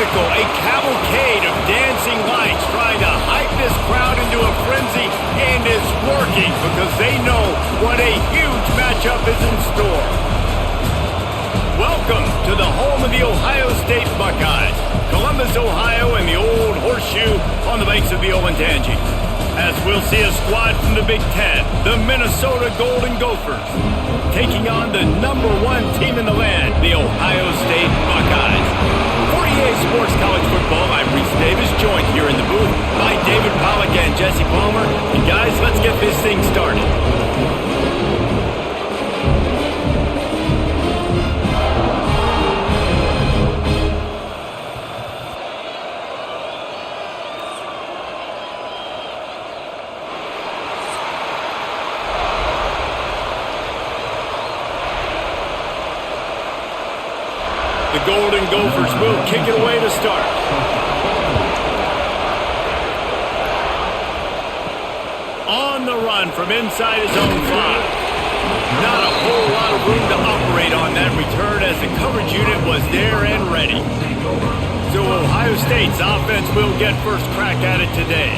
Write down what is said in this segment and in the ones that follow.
spectacle, a cavalcade of dancing lights trying to hype this crowd into a frenzy, and it's working because they know what a huge matchup is in store. Welcome to the home of the Ohio State Buckeyes, Columbus, Ohio, and the old horseshoe on the banks of the Olentangy. As we'll see a squad from the Big Ten, the Minnesota Golden Gophers, taking on the #1 team in the land, the Ohio State Buckeyes. For EA Sports College Football, I'm Reese Davis, joined here in the booth by David Pollack and Jesse Palmer. And guys, let's get this thing started. The Golden Gophers will kick it away to start. On the run from inside his own 5. Not a whole lot of room to operate on that return as the coverage unit was there and ready. So Ohio State's offense will get first crack at it today.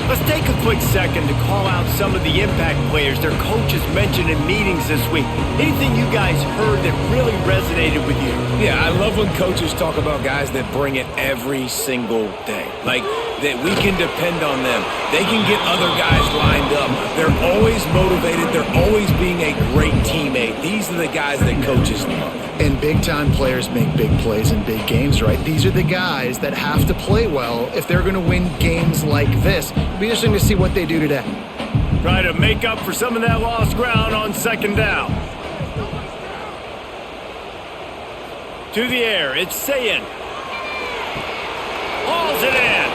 Let's take a quick second to call out some of the impact players their coaches mentioned in meetings this week. Anything you guys heard that really resonated with you? Yeah, I love when coaches talk about guys that bring it every single day. Like, that we can depend on them. They can get other guys lined up. They're always motivated. They're always being a great teammate. These are the guys that coaches love. And big-time players make big plays in big games, right? These are the guys that have to play well if they're going to win games like this. It'll be interesting to see what they do today. Try to make up for some of that lost ground on second down. To the air, it's Sayin. Hauls it in.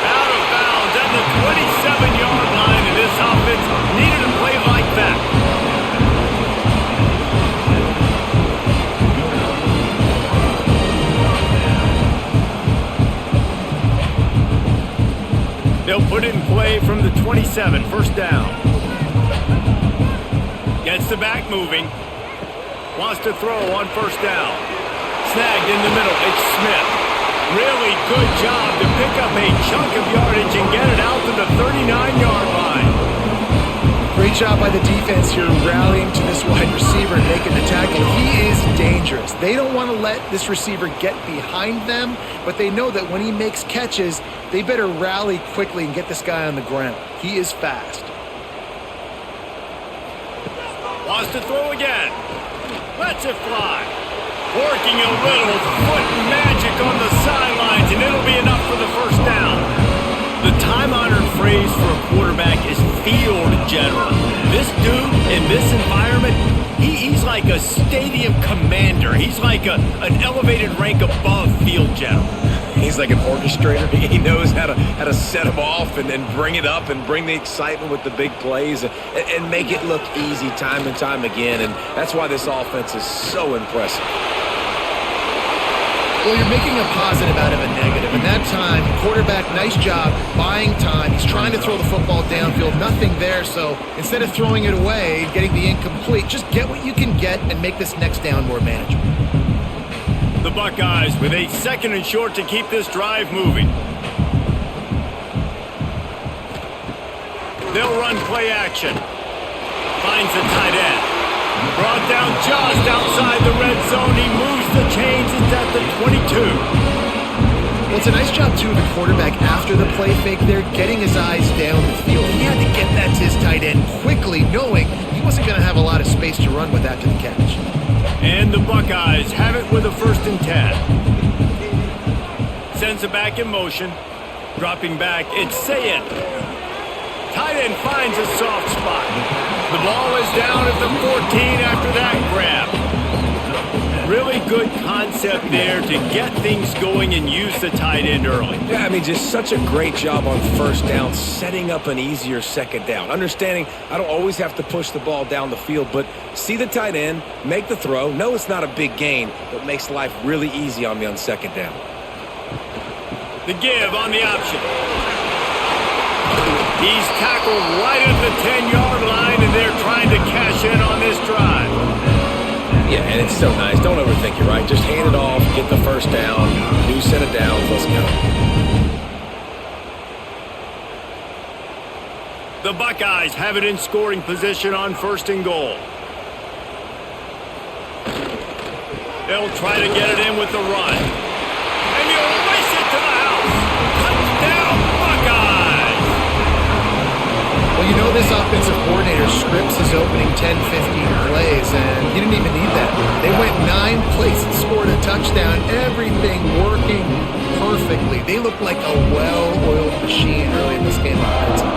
Out of bounds at the 27-yard line, and this offense needed to play like that. They'll put it in play from the 27, first down. Gets the back moving. Wants to throw on first down. Snagged in the middle, it's Smith. Really good job to pick up a chunk of yardage and get it out to the 39-yard line. Great job by the defense here rallying to this wide receiver and making the tackle. He is dangerous. They don't want to let this receiver get behind them, but they know that when he makes catches, they better rally quickly and get this guy on the ground. He is fast. Wants to throw again. Lets it fly. Working a little foot magic on the sidelines, and it'll be enough for the first down. The time-honored phrase for a quarterback is field general. This dude, in this environment, he's like a stadium commander. He's like an elevated rank above field general. He's like an orchestrator. He knows how to set them off and then bring it up and bring the excitement with the big plays and make it look easy time and time again. And that's why this offense is so impressive. Well, you're making a positive out of a negative. And that time, quarterback, nice job buying time. He's trying to throw the football downfield. Nothing there. So instead of throwing it away, getting the incomplete, just get what you can get and make this next down more manageable. The Buckeyes with a second and short to keep this drive moving. They'll run play action. Finds the tight end. Brought down just outside the red zone. He moves the chains. It's at the 22. Well, it's a nice job, too, of the quarterback after the play fake there, getting his eyes down the field. He had to get that to his tight end quickly, knowing he wasn't going to have a lot of space to run with after the catch. And the Buckeyes have it with a 1st and 10. Sends it back in motion. Dropping back, it's Sayin. Tight end finds a soft spot. The ball is down at the 14 after that grab. Really good concept there to get things going and use the tight end early. Yeah, I mean, just such a great job on first down, setting up an easier second down. Understanding I don't always have to push the ball down the field, but see the tight end, make the throw. No, it's not a big gain, but makes life really easy on me on second down. The give on the option. He's tackled right at the 10-yard line, and they're trying to cash in on this drive. Yeah, And it's so nice. Don't overthink it, right? Just hand it off, get the first down, new set of downs, let's go. The Buckeyes have it in scoring position on 1st and goal. They'll try to get it in with the run. And you'll race it to the house. Touchdown, Buckeyes! Well, you know this offensive coordinator scripts his opening 10, 15 plays, and he didn't even need that. They went 9 plays and scored a touchdown. Everything working perfectly. They look like a well-oiled machine early in this game offensively.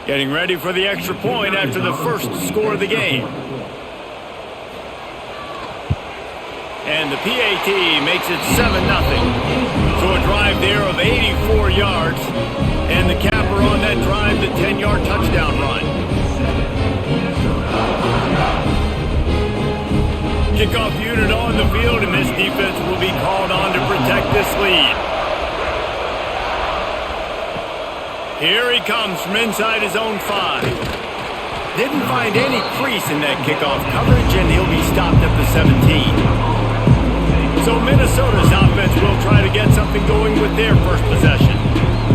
Getting ready for the extra point after the first score of the game. And the PAT makes it 7-0. So a drive there of 84 yards. And the capper on that drive, the 10-yard touchdown run. Kickoff unit on the field, and this defense will be called on to protect this lead. Here he comes from inside his own 5. Didn't find any crease in that kickoff coverage, and he'll be stopped at the 17. So Minnesota's offense will try to get something going with their first possession.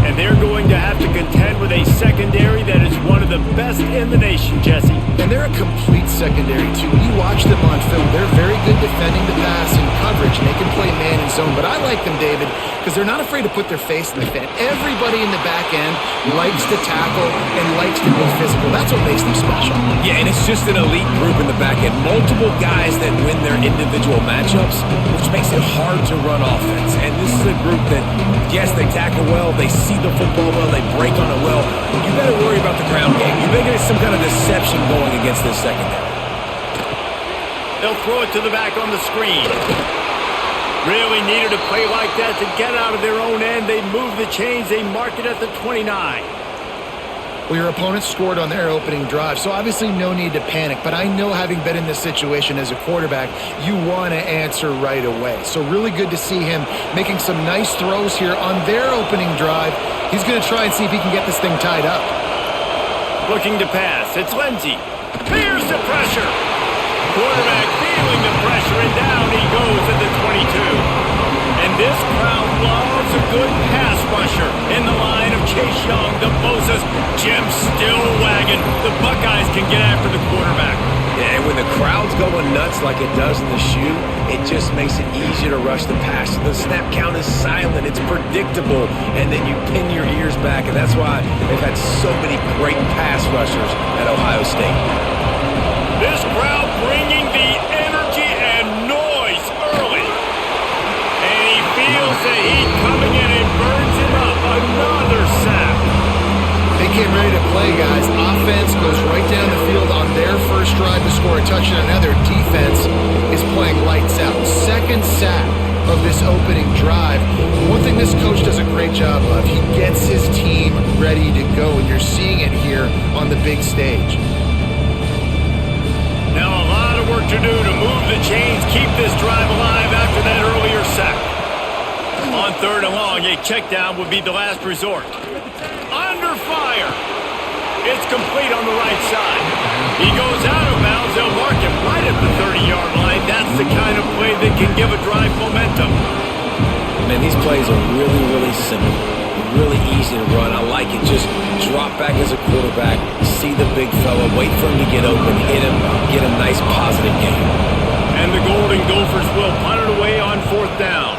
And they're going to have to contend with a secondary that is one of the best in the nation, Jesse. And they're a complete secondary, too. When you watch them on film, they're very good defending the pass and coverage, and they can play man and zone. But I like them, David, because they're not afraid to put their face in the fan. Everybody in the back end likes to tackle and likes to be physical. That's what makes them special. Yeah, and it's just an elite group in the back end. Multiple guys that win their individual matchups, which makes it hard to run offense. And this is a group that, yes, they tackle well, they see the football well, they break on it well. You better worry about the ground game. You better get some kind of deception going against this secondary. They'll throw it to the back on the screen. Really needed a play like that to get out of their own end. They move the chains. They mark it at the 29. Well, your opponent scored on their opening drive, so obviously no need to panic. But I know, having been in this situation as a quarterback, you want to answer right away. So really good to see him making some nice throws here on their opening drive. He's going to try and see if he can get this thing tied up. Looking to pass. It's Lindsey. Here's the pressure. Quarterback feeling the pressure, and down he goes at the 22. And this crowd loves a good pass rusher in the line of Chase Young, the Bosa's, Jim still wagging. The Buckeyes can get after the quarterback. Yeah, and when the crowd's going nuts like it does in the shoe, it just makes it easier to rush the pass. The snap count is silent, it's predictable, and then you pin your ears back, and that's why they've had so many great pass rushers at Ohio State. This crowd bringing the energy and noise early. And he feels the heat coming in and burns him up. Another sack. They came ready to play, guys. Offense goes right down the field on their first drive to score a touchdown. Now their defense is playing lights out. Second sack of this opening drive. One thing this coach does a great job of, he gets his team ready to go, and you're seeing it here on the big stage. Now a lot of work to do to move the chains, keep this drive alive after that earlier sack. On 3rd and long, a check down would be the last resort. Under fire. It's complete on the right side. He goes out of bounds. They'll mark him right at the 30-yard line. That's the kind of play that can give a drive momentum. Man, these plays are really, really simple. Really easy to run. I like it. Just drop back as a quarterback, see the big fella, wait for him to get open, hit him, get a nice positive game. And the Golden Gophers will punt it away on 4th down.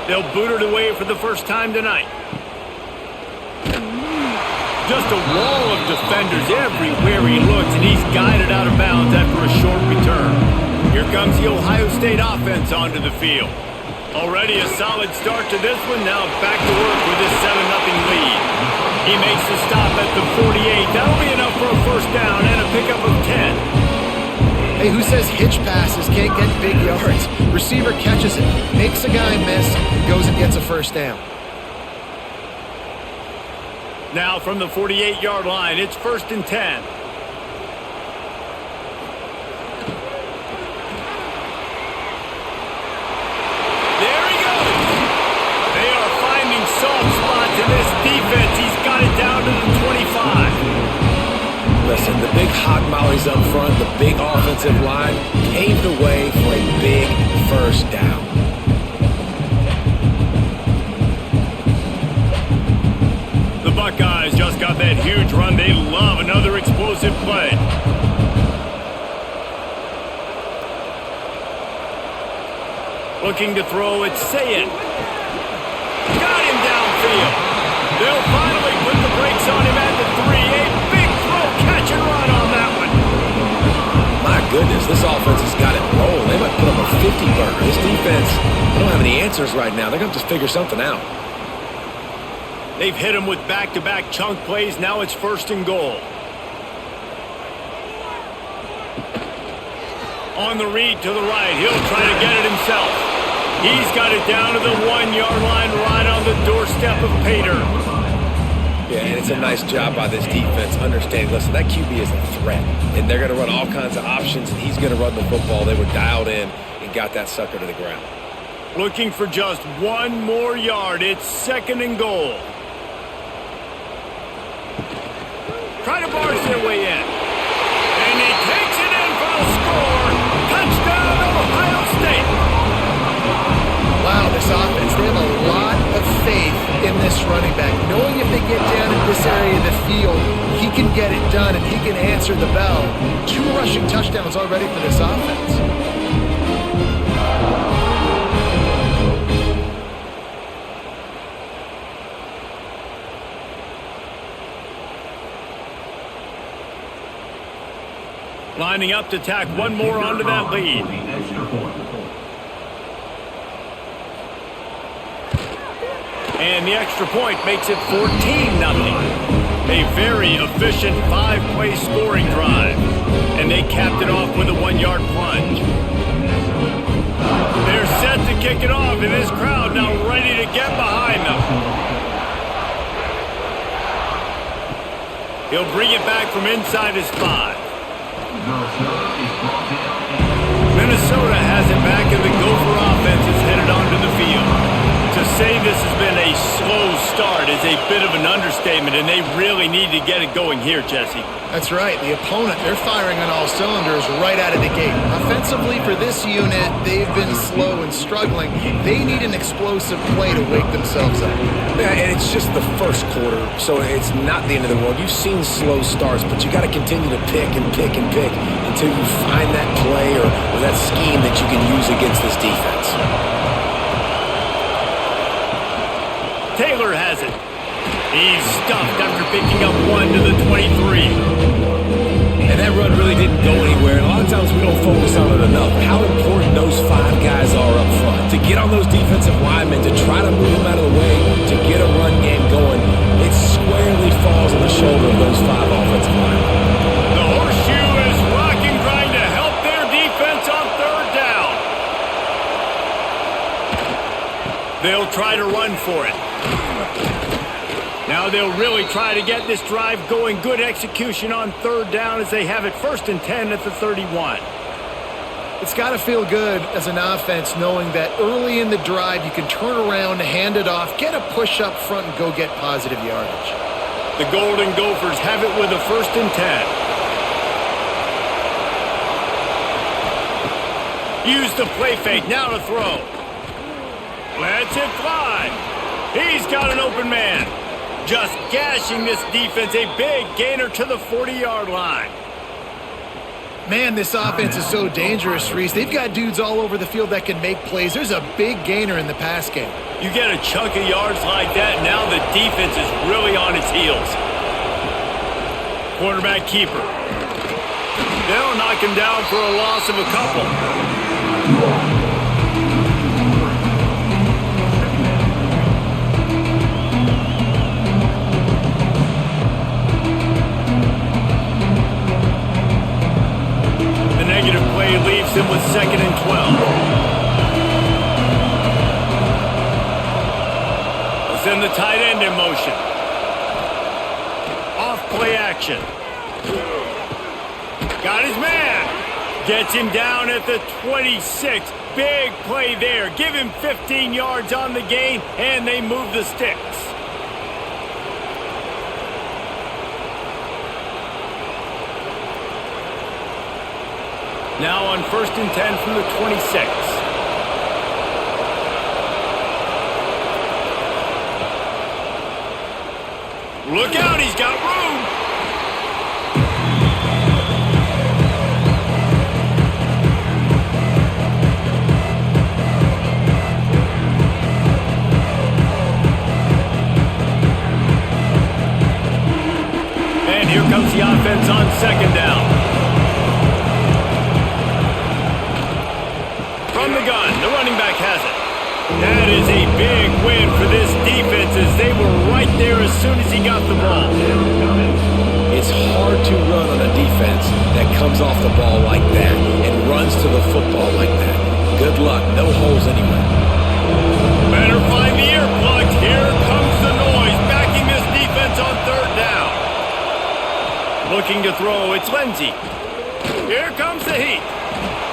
They'll boot it away for the first time tonight. Just a wall of defenders everywhere he looks, and he's guided out of bounds after a short return. Here comes the Ohio State offense onto the field. Already a solid start to this one. Now back to work with this 7-0 lead. He makes the stop at the 48. That'll be enough for a first down and a pickup of 10. Hey, who says hitch passes can't get big yards? Receiver catches it, makes a guy miss, and goes and gets a first down. Now from the 48-yard line, it's 1st and 10. hot mollies up front, the big offensive line paved the way for a big first down. The Buckeyes just got that huge run. They love another explosive play. Looking to throw, it's Sayin. Got him downfield. They'll finally put the brakes on him at the 3. A big throw, catch and run on that one. My goodness, this offense has got it rolling. They might put up a 50-burger. This defense, they don't have any answers right now. They're going to have to figure something out. They've hit him with back-to-back chunk plays. Now it's 1st and goal. On the read to the right. He'll try to get it himself. He's got it down to the 1-yard line right on the doorstep of Pater. Yeah, and it's a nice job by this defense understanding, listen, that QB is a threat, and they're going to run all kinds of options, and he's going to run the football. They were dialed in and got that sucker to the ground. Looking for just 1 more yard. It's 2nd and goal. Try to barge their way in. And he takes it in for the score. Touchdown, Ohio State. Wow, this offense, they have a lot of faith in this running back. Knowing if they get down in this area of the field, he can get it done and he can answer the bell. 2 rushing touchdowns already for this offense. Lining up to tack 1 more onto that lead. And the extra point makes it 14-0. A very efficient 5-play scoring drive. And they capped it off with a 1-yard plunge. They're set to kick it off, and this crowd now ready to get behind them. He'll bring it back from inside his 5. Minnesota has it back, and the Gopher offense is headed onto the field. To say this has been a slow start is a bit of an understatement, and they really need to get it going here, Jesse. That's right. The opponent, they're firing on all cylinders right out of the gate. Offensively, for this unit, they've been slow and struggling. They need an explosive play to wake themselves up. Yeah, and it's just the first quarter, so it's not the end of the world. You've seen slow starts, but you got to continue to pick and pick and pick until you find that play or that scheme that you can use against this defense. Taylor has it. He's stuffed after picking up 1 to the 23. And that run really didn't go anywhere. And a lot of times we don't focus on it enough. How important those 5 guys are up front. To get on those defensive linemen, to try to move them out of the way, to get a run game going, it squarely falls on the shoulder of those 5 offensive linemen. The horseshoe is rocking, trying to help their defense on 3rd down. They'll try to run for it. Now they'll really try to get this drive going. Good execution on 3rd down as they have it 1st and 10 at the 31. It's got to feel good as an offense knowing that early in the drive you can turn around, hand it off, get a push up front, and go get positive yardage. The Golden Gophers have it with a 1st and 10. Use the play fake. Now to throw. Lets it fly. He's got an open man. Just gashing this defense. A big gainer to the 40-yard line. Man, this offense is so dangerous, Reese. They've got dudes all over the field that can make plays. There's a big gainer in the pass game. You get a chunk of yards like that, now the defense is really on its heels. Quarterback keeper. They'll knock him down for a loss of a couple. Negative play leaves him with 2nd and 12. We'll send the tight end in motion. Off play action. Got his man. Gets him down at the 26. Big play there. Give him 15 yards on the gain, and they move the sticks. Now on 1st and 10 from the 26. Look out, he's got room. And here comes the offense on 2nd down. From the gun, the running back has it. That is a big win for this defense as they were right there as soon as he got the ball. It's hard to run on a defense that comes off the ball like that and runs to the football like that. Good luck. No holes anywhere. Better find the earplugs. Here comes the noise, backing this defense on 3rd down. Looking to throw, it's Lindsey. Here comes the heat.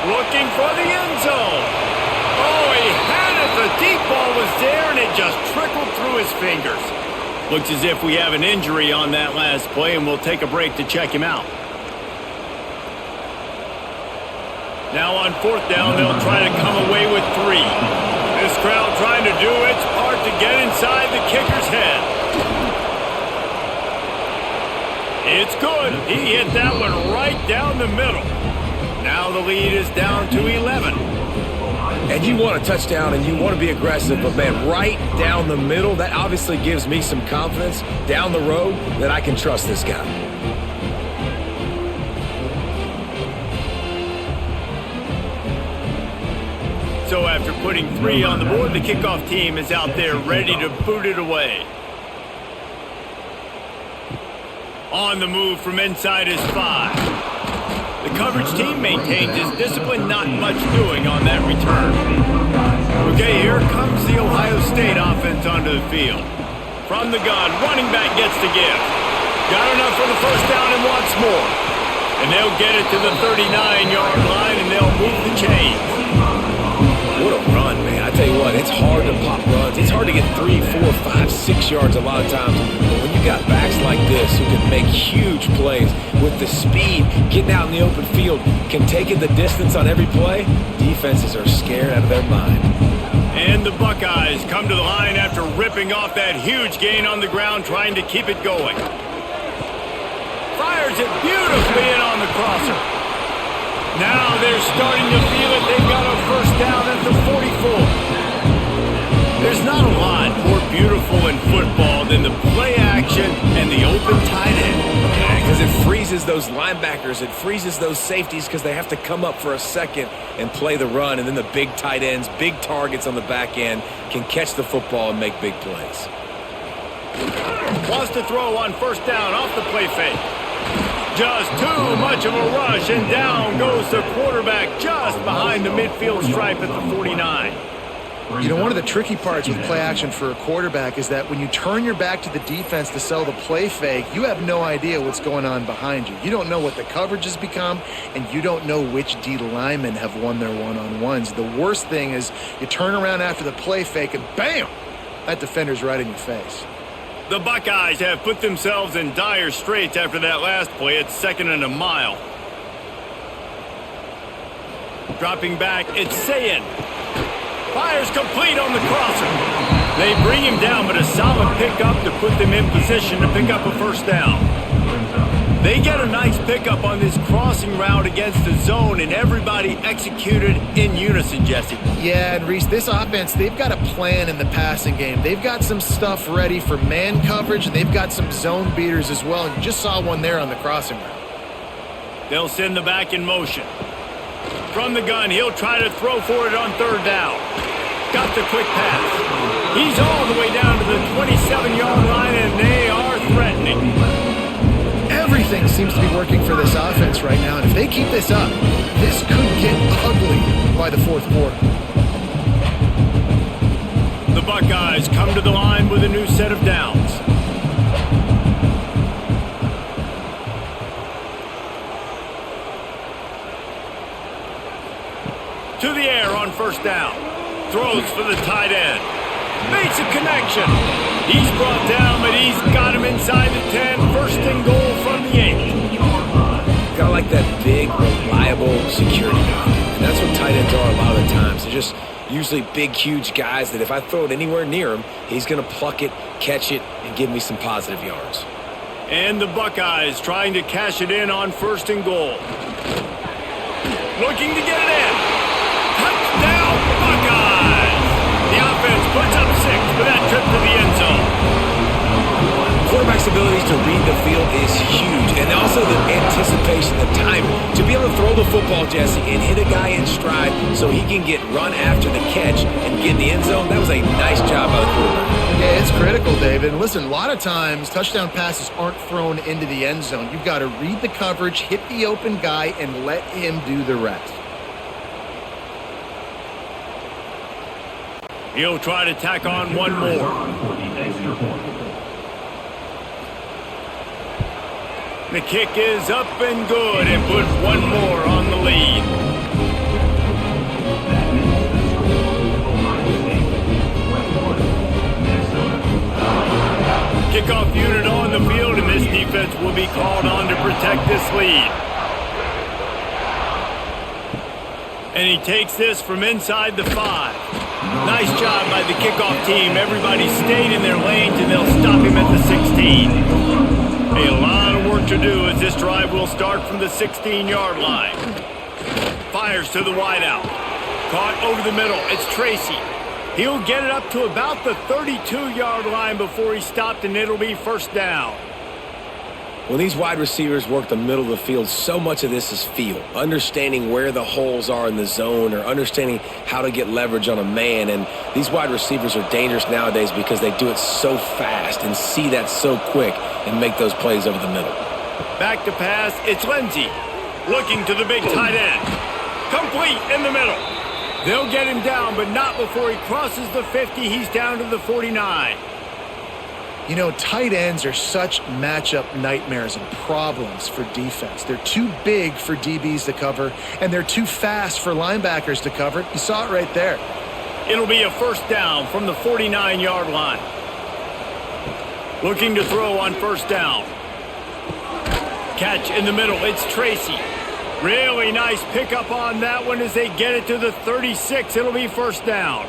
Looking for the end zone. Oh, he had it. The deep ball was there, and it just trickled through his fingers. Looks as if we have an injury on that last play, and we'll take a break to check him out. Now on 4th down, they'll try to come away with 3. This crowd trying to do its part to get inside the kicker's head. It's good. He hit that one right down the middle. Now the lead is down to 11. And you want a touchdown and you want to be aggressive, but man, right down the middle, that obviously gives me some confidence down the road that I can trust this guy. So after putting 3 on the board, the kickoff team is out there ready to boot it away. On the move from inside is 5. The coverage team maintains his discipline, not much doing on that return. Okay, here comes the Ohio State offense onto the field. From the gun, running back gets to give. Got enough for the 1st down and wants more. And they'll get it to the 39-yard line, and they'll move the chains. What a run, man. I tell you what, it's hard to pop runs. It's hard to get 3, 4, 5, 6 yards a lot of times. But when you got backs like this who can make huge plays with the speed, getting out in the open field, can take it the distance on every play, defenses are scared out of their mind. And the Buckeyes come to the line after ripping off that huge gain on the ground, trying to keep it going. Fires it beautifully in on the crosser. Now they're starting to feel it. They've got a 1st down at the 44. There's not a lot more beautiful in football than the play action and the open tight end. Yeah, because it freezes those linebackers. It freezes those safeties because they have to come up for a second and play the run. And then the big tight ends, big targets on the back end can catch the football and make big plays. Wants to throw on 1st down off the play fake. Just too much of a rush, and down goes the quarterback just behind the midfield stripe at the 49. You know, one of the tricky parts with play action for a quarterback is that when you turn your back to the defense to sell the play fake, you have no idea what's going on behind you. You don't know what the coverage has become, and you don't know which D linemen have won their one-on-ones. The worst thing is you turn around after the play fake, and bam! That defender's right in your face. The Buckeyes have put themselves in dire straits after that last play. It's 2nd and a mile. Dropping back, it's Sayin. Fires complete on the crosser. They bring him down, but a solid pickup to put them in position to pick up a 1st down. They get a nice pickup on this crossing route against the zone, and everybody executed in unison, Jesse. Yeah, and Reese, this offense, they've got a plan in the passing game. They've got some stuff ready for man coverage, and they've got some zone beaters as well, and you just saw one there on the crossing route. They'll send the back in motion. From the gun, he'll try to throw for it on 3rd down. Got the quick pass. He's all the way down to the 27-yard line, and they are threatening. Everything seems to be working for this offense right now, and if they keep this up, this could get ugly by the 4th quarter. The Buckeyes come to the line with a new set of downs. To the air on 1st down. Throws for the tight end. Makes a connection. He's brought down, but he's got him inside the 10. 1st and goal from the 8. kind of like that big, reliable security blanket. And that's what tight ends are a lot of the times. They're just usually big, huge guys that if I throw it anywhere near him, he's going to pluck it, catch it, and give me some positive yards. And the Buckeyes trying to cash it in on 1st and goal. Looking to get it in. Touchdown, Buckeyes! The offense puts up 6 for that trip to the end zone. Quarterback's ability to read the field is huge, and also the anticipation, the timing. To be able to throw the football, Jesse, and hit a guy in stride so he can get run after the catch and get in the end zone, that was a nice job by the quarterback. Yeah, it's critical, David. And listen, a lot of times touchdown passes aren't thrown into the end zone. You've got to read the coverage, hit the open guy, and let him do the rest. He'll try to tack on one more. The kick is up and good and puts one more on the lead. Kickoff unit on the field, and this defense will be called on to protect this lead. And he takes this from inside the 5. Nice job by the kickoff team. Everybody stayed in their lanes, and they'll stop him at the 16. A lot of work to do as this drive will start from the 16-yard line. Fires to the wideout. Caught over the middle. It's Tracy. He'll get it up to about the 32-yard line before he stopped, and it'll be 1st down. When these wide receivers work the middle of the field, so much of this is feel. Understanding where the holes are in the zone or understanding how to get leverage on a man. And these wide receivers are dangerous nowadays because they do it so fast and see that so quick and make those plays over the middle. Back to pass. It's Lindsey. Looking to the big tight end. Complete in the middle. They'll get him down, but not before he crosses the 50. He's down to the 49. You know, tight ends are such matchup nightmares and problems for defense. They're too big for DBs to cover, and they're too fast for linebackers to cover. You saw it right there. It'll be a 1st down from the 49-yard line. Looking to throw on 1st down. Catch in the middle. It's Tracy. Really nice pickup on that one as they get it to the 36. It'll be 1st down.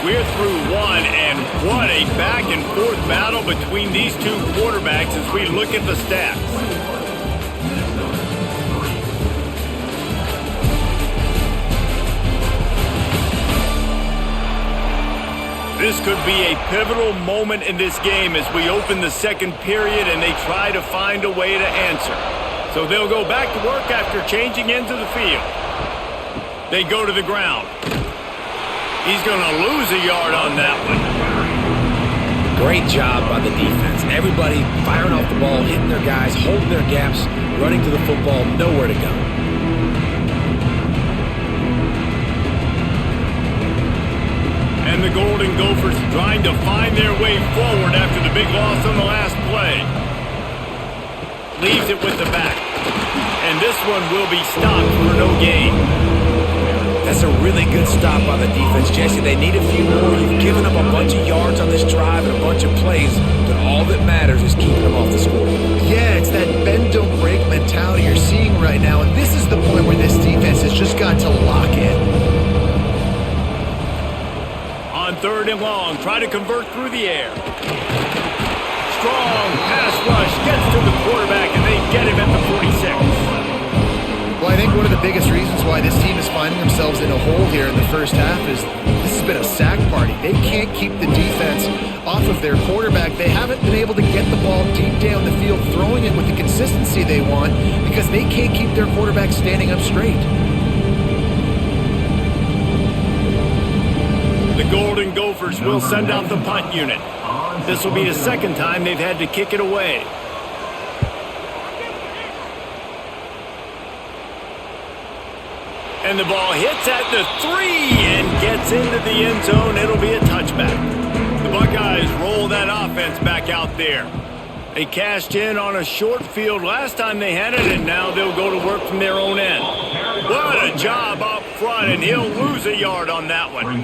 We're through one, and what a back-and-forth battle between these two quarterbacks as we look at the stats. This could be a pivotal moment in this game as we open the 2nd period and they try to find a way to answer. So they'll go back to work after changing into the field. They go to the ground. He's going to lose a yard on that one. Great job by the defense. Everybody firing off the ball, hitting their guys, holding their gaps, running to the football, nowhere to go. And the Golden Gophers trying to find their way forward after the big loss on the last play. Leaves it with the back. And this one will be stopped for no gain. That's a really good stop by the defense, Jesse. They need a few more. You've given up a bunch of yards on this drive and a bunch of plays, but all that matters is keeping them off the scoreboard. Yeah, it's that bend, don't break mentality you're seeing right now, and this is the point where this defense has just got to lock in. On 3rd and long, try to convert through the air. Strong pass rush gets to the quarterback, and they get him at the 46. Well, I think one of the biggest reasons why this team is finding themselves in a hole here in the first half is this has been a sack party. They can't keep the defense off of their quarterback. They haven't been able to get the ball deep down the field, throwing it with the consistency they want because they can't keep their quarterback standing up straight. The Golden Gophers will send out the punt unit. This will be the 2nd time they've had to kick it away. And the ball hits at the 3 and gets into the end zone. It'll be a touchback. The Buckeyes roll that offense back out there. They cashed in on a short field last time they had it, and now they'll go to work from their own end. What a job up front, and he'll lose a yard on that one.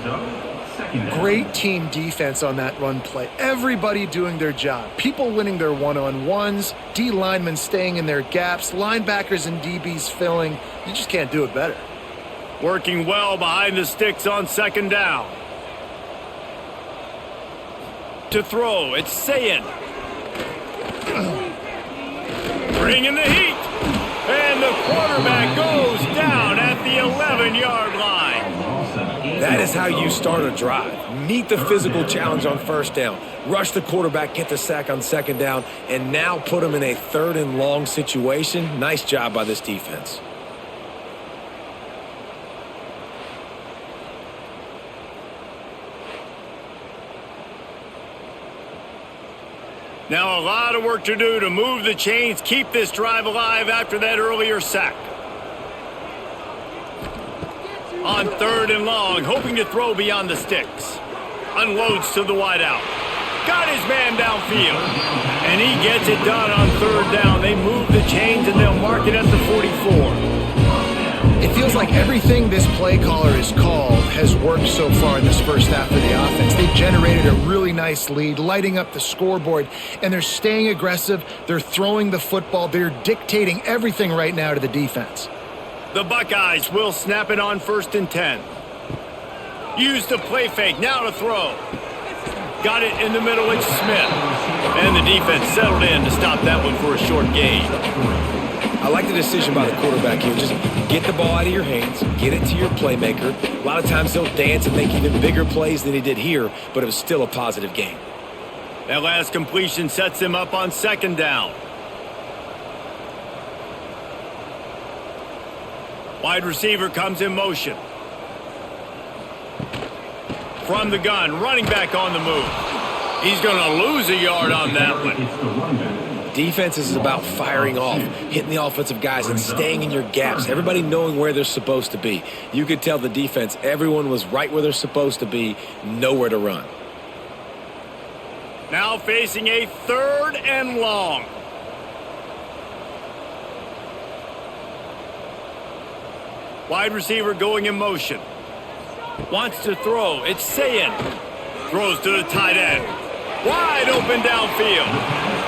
Great team defense on that run play. Everybody doing their job. People winning their one-on-ones, D linemen staying in their gaps, linebackers and DBs filling. You just can't do it better. Working well behind the sticks on second down. To throw, it's Sayin. Bringing the heat. And the quarterback goes down at the 11-yard line. That is how you start a drive. Meet the physical challenge on first down. Rush the quarterback, get the sack on second down, and now put him in a 3rd and long situation. Nice job by this defense. Now a lot of work to do to move the chains, keep this drive alive after that earlier sack. On 3rd and long, hoping to throw beyond the sticks. Unloads to the wideout. Got his man downfield. And he gets it done on 3rd down. They move the chains and they'll mark it at the 44. It feels like everything this play caller has called has worked so far in this first half of the offense. They've generated a really nice lead, lighting up the scoreboard, and they're staying aggressive. They're throwing the football. They're dictating everything right now to the defense. The Buckeyes will snap it on 1st and 10. Use the play fake, now to throw. Got it in the middle, it's Smith. And the defense settled in to stop that one for a short gain. I like the decision by the quarterback here. Just get the ball out of your hands, get it to your playmaker. A lot of times he'll dance and make even bigger plays than he did here, but it was still a positive game. That last completion sets him up on 2nd down. Wide receiver comes in motion. From the gun, running back on the move. He's going to lose a yard on that one. Defense is about firing off, hitting the offensive guys and staying in your gaps. Everybody knowing where they're supposed to be. You could tell the defense, everyone was right where they're supposed to be, nowhere to run. Now facing a 3rd and long. Wide receiver going in motion. Wants to throw. It's Sayin. Throws to the tight end. Wide open downfield.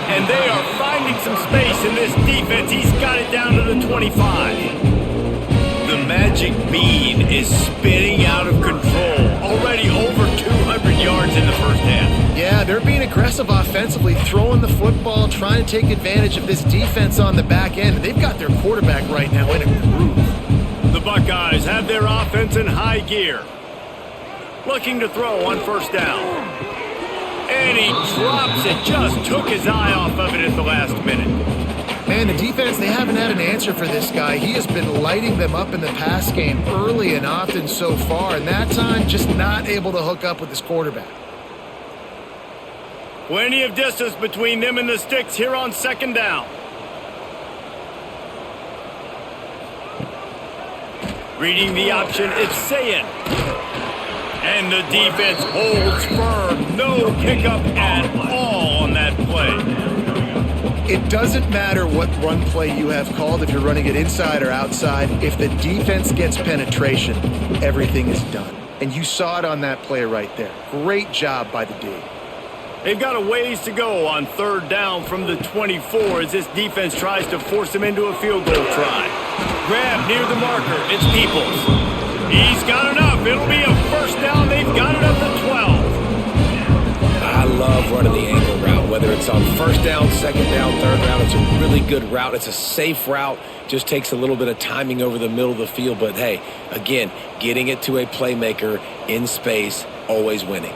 And they are finding some space in this defense. He's got it down to the 25. The magic bean is spinning out of control. Already over 200 yards in the first half. Yeah, they're being aggressive offensively, throwing the football, trying to take advantage of this defense on the back end. They've got their quarterback right now in a groove. The Buckeyes have their offense in high gear. Looking to throw on 1st down. And he drops it, just took his eye off of it at the last minute. Man, the defense, they haven't had an answer for this guy. He has been lighting them up in the pass game early and often so far, and that time just not able to hook up with his quarterback. Plenty of distance between them and the sticks here on 2nd down. Reading the option, it's Sayin. And the defense holds firm. No pickup at all on that play. It doesn't matter what run play you have called, if you're running it inside or outside. If the defense gets penetration, everything is done. And you saw it on that play right there. Great job by the D. They've got a ways to go on 3rd down from the 24 as this defense tries to force them into a field goal try. Grab near the marker. It's Peoples. He's got enough. It'll be a 1st down. They've got it at the 12. I love running the angle route, whether it's on 1st down, 2nd down, 3rd down. It's a really good route. It's a safe route. Just takes a little bit of timing over the middle of the field. But, hey, again, getting it to a playmaker in space, always winning.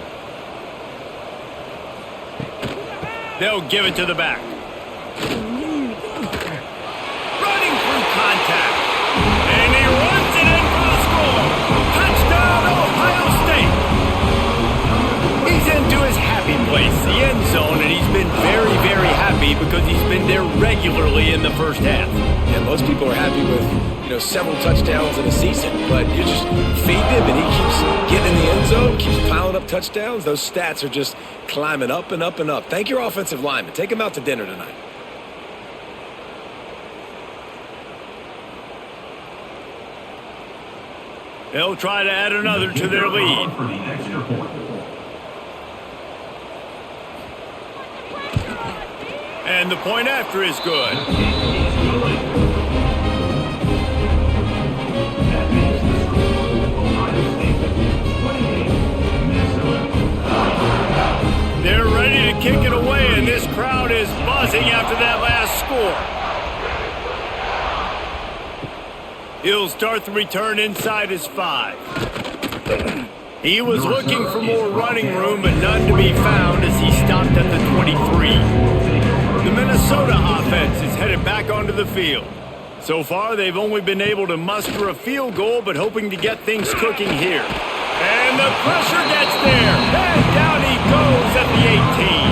They'll give it to the back. Running through contact. And he runs it in for the score. Touchdown, Ohio State. He's into his happy place, the end zone, and he's been very, very happy because he's been there regularly in the first half. Yeah, most people are happy with, several touchdowns in a season, but you just feed him and he keeps getting in the end zone, keeps piling up touchdowns. Those stats are just climbing up and up and up. Thank your offensive lineman. Take him out to dinner tonight. They'll try to add another to their lead. And the point after is good. They're ready to kick it away, and this crowd is buzzing after that last score. He'll start the return inside his 5. He was looking for more running room, but none to be found as he stopped at the 23. The Minnesota offense is headed back onto the field. So far, they've only been able to muster a field goal, but hoping to get things cooking here. And the pressure gets there. And down he goes at the 18.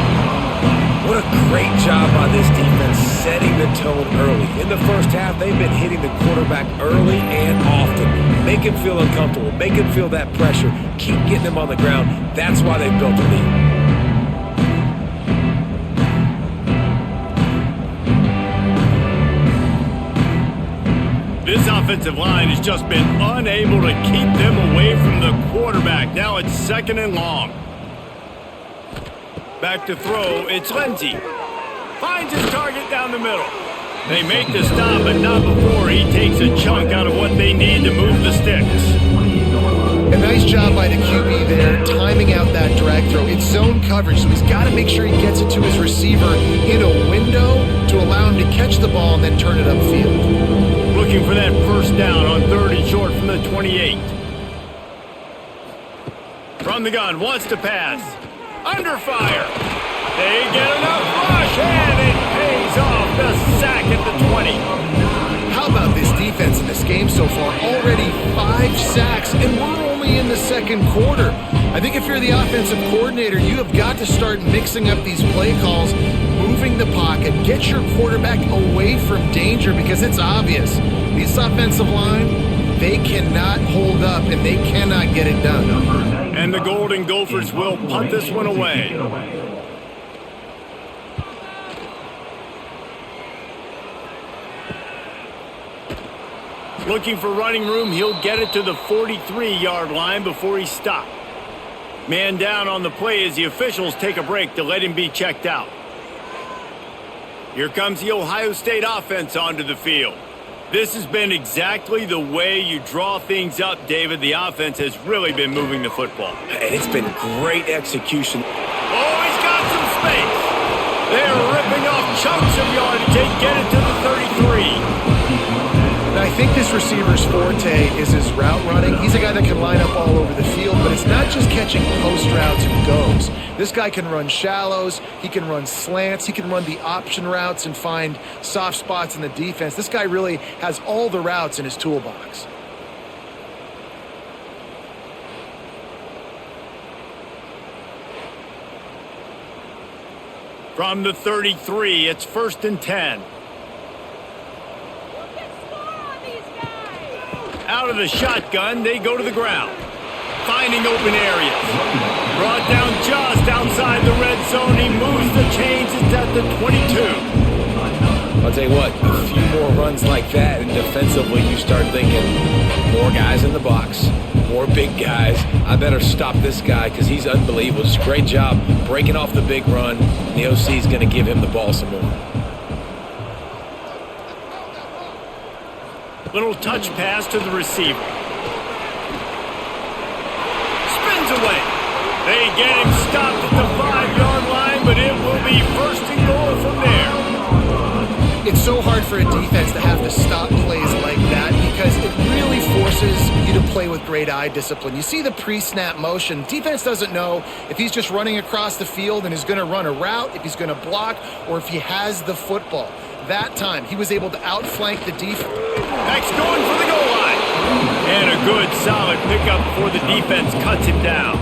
What a great job by this defense setting the tone early. In the first half, they've been hitting the quarterback early and often. Make him feel uncomfortable. Make him feel that pressure. Keep getting him on the ground. That's why they've built a lead. This offensive line has just been unable to keep them away from the quarterback. Now it's 2nd and long. Back to throw, it's Lindsey. Finds his target down the middle. They make the stop, but not before he takes a chunk out of what they need to move the sticks. A nice job by the QB there, timing out that drag throw. It's zone coverage, so he's got to make sure he gets it to his receiver in a window to allow him to catch the ball and then turn it upfield. Looking for that first down on 3rd and short from the 28. From the gun, wants to pass. Under fire. They get enough rush, and it pays off. The sack at the 20. How about this defense in this game so far? Already 5 sacks, and we're only in the 2nd quarter. I think if you're the offensive coordinator, you have got to start mixing up these play calls, moving the pocket, get your quarterback away from danger, because it's obvious. This offensive line, they cannot hold up, and they cannot get it done. And the Golden Gophers will punt this one away. Looking for running room, he'll get it to the 43-yard line before he stopped. Man down on the play as the officials take a break to let him be checked out. Here comes the Ohio State offense onto the field. This has been exactly the way you draw things up, David. The offense has really been moving the football. And it's been great execution. Oh, he's got some space. They're ripping off chunks of yardage. They get it to the 33. And I think this receiver's forte is his route running. He's a guy that can line up all over the field, but it's not just catching post routes and goes. This guy can run shallows, he can run slants, he can run the option routes and find soft spots in the defense. This guy really has all the routes in his toolbox. From the 33, it's 1st and 10. Out of the shotgun, they go to the ground. Finding open areas. Brought down just outside the red zone. He moves the chains. It's at the 22. I'll tell you what, a few more runs like that, and defensively you start thinking, more guys in the box, more big guys. I better stop this guy because he's unbelievable. It's a great job breaking off the big run. The OC is going to give him the ball some more. Little touch pass to the receiver. Spins away. They get him stopped at the 5-yard line, but it will be 1st and goal from there. It's so hard for a defense to have to stop plays like that because it really forces you to play with great eye discipline. You see the pre-snap motion. Defense doesn't know if he's just running across the field and is going to run a route, if he's going to block, or if he has the football. That time, he was able to outflank the defense. Next going for the goal line. And a good, solid pickup before the defense cuts him down.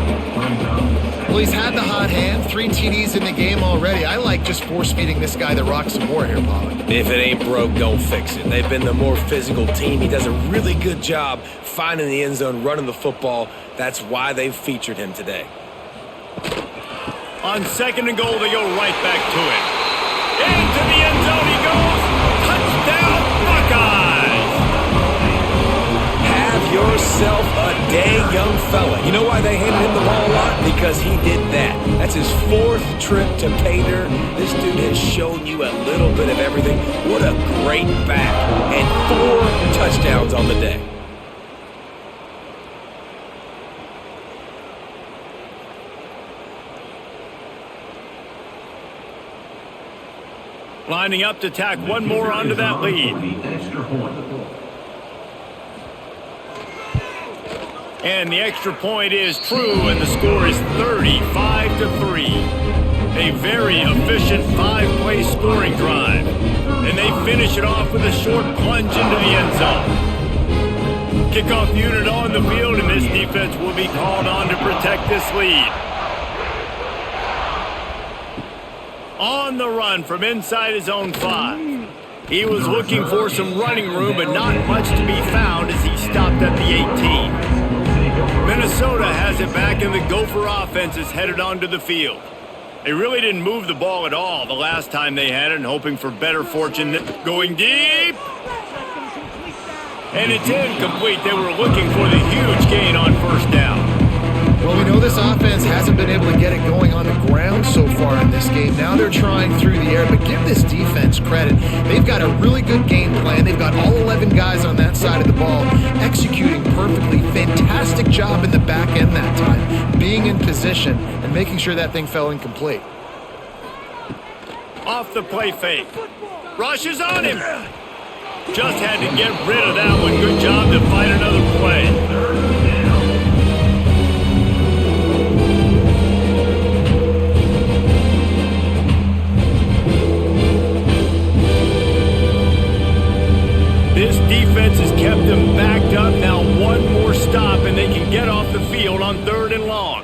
Well, he's had the hot hand. 3 TDs in the game already. I like just force-feeding this guy the rock some more here, Pollack. If it ain't broke, don't fix it. They've been the more physical team. He does a really good job finding the end zone, running the football. That's why they've featured him today. On 2nd and goal, they go right back to it. Into the end zone he goes. Touchdown, Buckeyes! Have yourself a everyday young fella. You know why they handed him the ball a lot? Because he did that. That's his 4th trip to pay dirt. This dude has shown you a little bit of everything. What a great back. And 4 touchdowns on the day. Lining up to tack one more onto that lead. And the extra point is true, and the score is 35-3. A very efficient 5-play scoring drive. And they finish it off with a short plunge into the end zone. Kickoff unit on the field, and this defense will be called on to protect this lead. On the run from inside his own 5. He was looking for some running room, but not much to be found as he stopped at the 18. Minnesota has it back, and the Gopher offense is headed onto the field. They really didn't move the ball at all the last time they had it, and hoping for better fortune. Going deep. And it's incomplete. They were looking for the huge gain on first down. Well, we know this offense hasn't been able to get it going on the ground so far in this game. Now they're trying through the air, but give this defense credit. They've got a really good game plan. They've got all 11 guys on that side of the ball executing perfectly. Fantastic job in the back end that time, being in position and making sure that thing fell incomplete. Off the play fake. Rushes on him. Just had to get rid of that one. Good job to find another play. This defense has kept them backed up. Now one more stop, and they can get off the field on 3rd and long.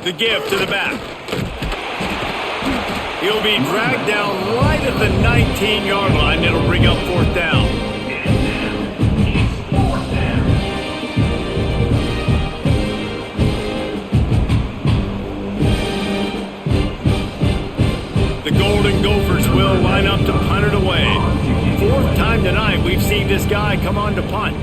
The give to the back. He'll be dragged down right at the 19-yard line. It'll bring up 4th down. The Golden Gophers will line up to punt it away. 4th time tonight we've seen this guy come on to punt.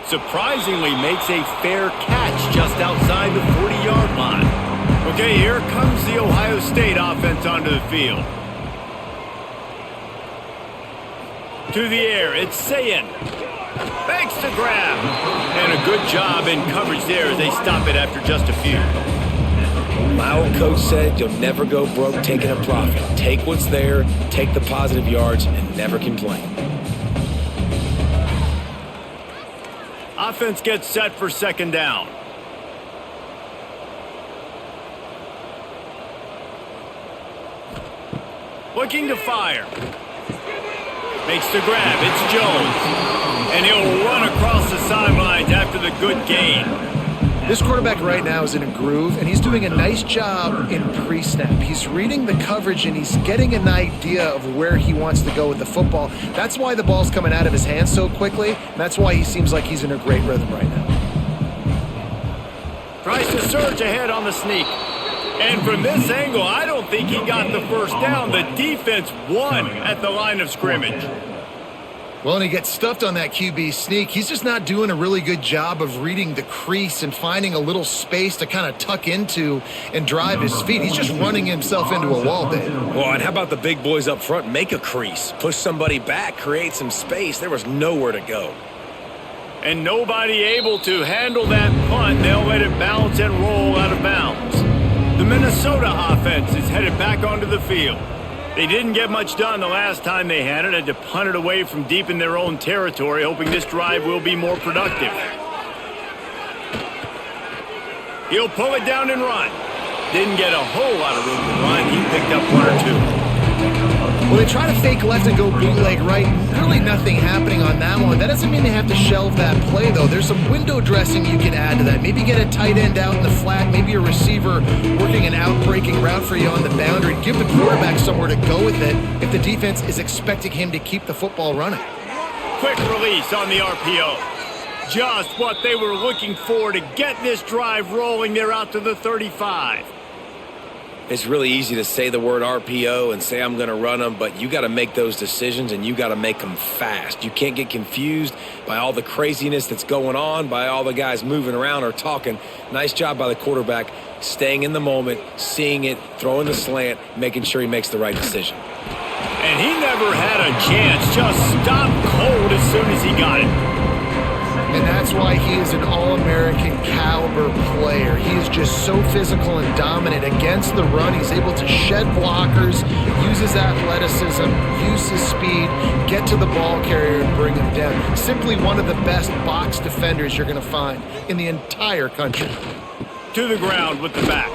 Surprisingly makes a fair catch just outside the 40-yard line. Okay, here comes the Ohio State offense onto the field. To the air, it's Sayin. Banks to grab. And a good job in coverage there as they stop it after just a few. My old coach said you'll never go broke taking a profit. Take what's there, take the positive yards, and never complain. Offense gets set for 2nd down. Looking to fire. Makes the grab. It's Jones. And he'll run across the sidelines after the good gain. This quarterback right now is in a groove, and he's doing a nice job in pre-snap. He's reading the coverage, and he's getting an idea of where he wants to go with the football. That's why the ball's coming out of his hands so quickly, and that's why he seems like he's in a great rhythm right now. Tries to surge ahead on the sneak. And from this angle, I don't think he got the first down. The defense won at the line of scrimmage. Well, and he gets stuffed on that QB sneak. He's just not doing a really good job of reading the crease and finding a little space to kind of tuck into and drive his feet. He's just running himself into a wall, Dave. Well, and how about the big boys up front? Make a crease. Push somebody back. Create some space. There was nowhere to go. And nobody able to handle that punt. They'll let it bounce and roll out of bounds. The Minnesota offense is headed back onto the field. They didn't get much done the last time they had it. Had to punt it away from deep in their own territory, hoping this drive will be more productive. He'll pull it down and run. Didn't get a whole lot of room to run. He picked up 1 or 2. Well, they try to fake left and go bootleg right. Really nothing happening on that one. That doesn't mean they have to shelve that play, though. There's some window dressing you can add to that. Maybe get a tight end out in the flat. Maybe a receiver working an out-breaking route for you on the boundary. Give the quarterback somewhere to go with it if the defense is expecting him to keep the football running. Quick release on the RPO. Just what they were looking for to get this drive rolling. They're out to the 35. It's really easy to say the word RPO and say I'm going to run them, but you got to make those decisions and you got to make them fast. You can't get confused by all the craziness that's going on, by all the guys moving around or talking. Nice job by the quarterback, staying in the moment, seeing it, throwing the slant, making sure he makes the right decision. And he never had a chance, just stopped cold as soon as he got it. And that's why he is an All-American caliber player. He is just so physical and dominant against the run. He's able to shed blockers, use his athleticism, use his speed, get to the ball carrier and bring him down. Simply one of the best box defenders you're going to find in the entire country. To the ground with the back.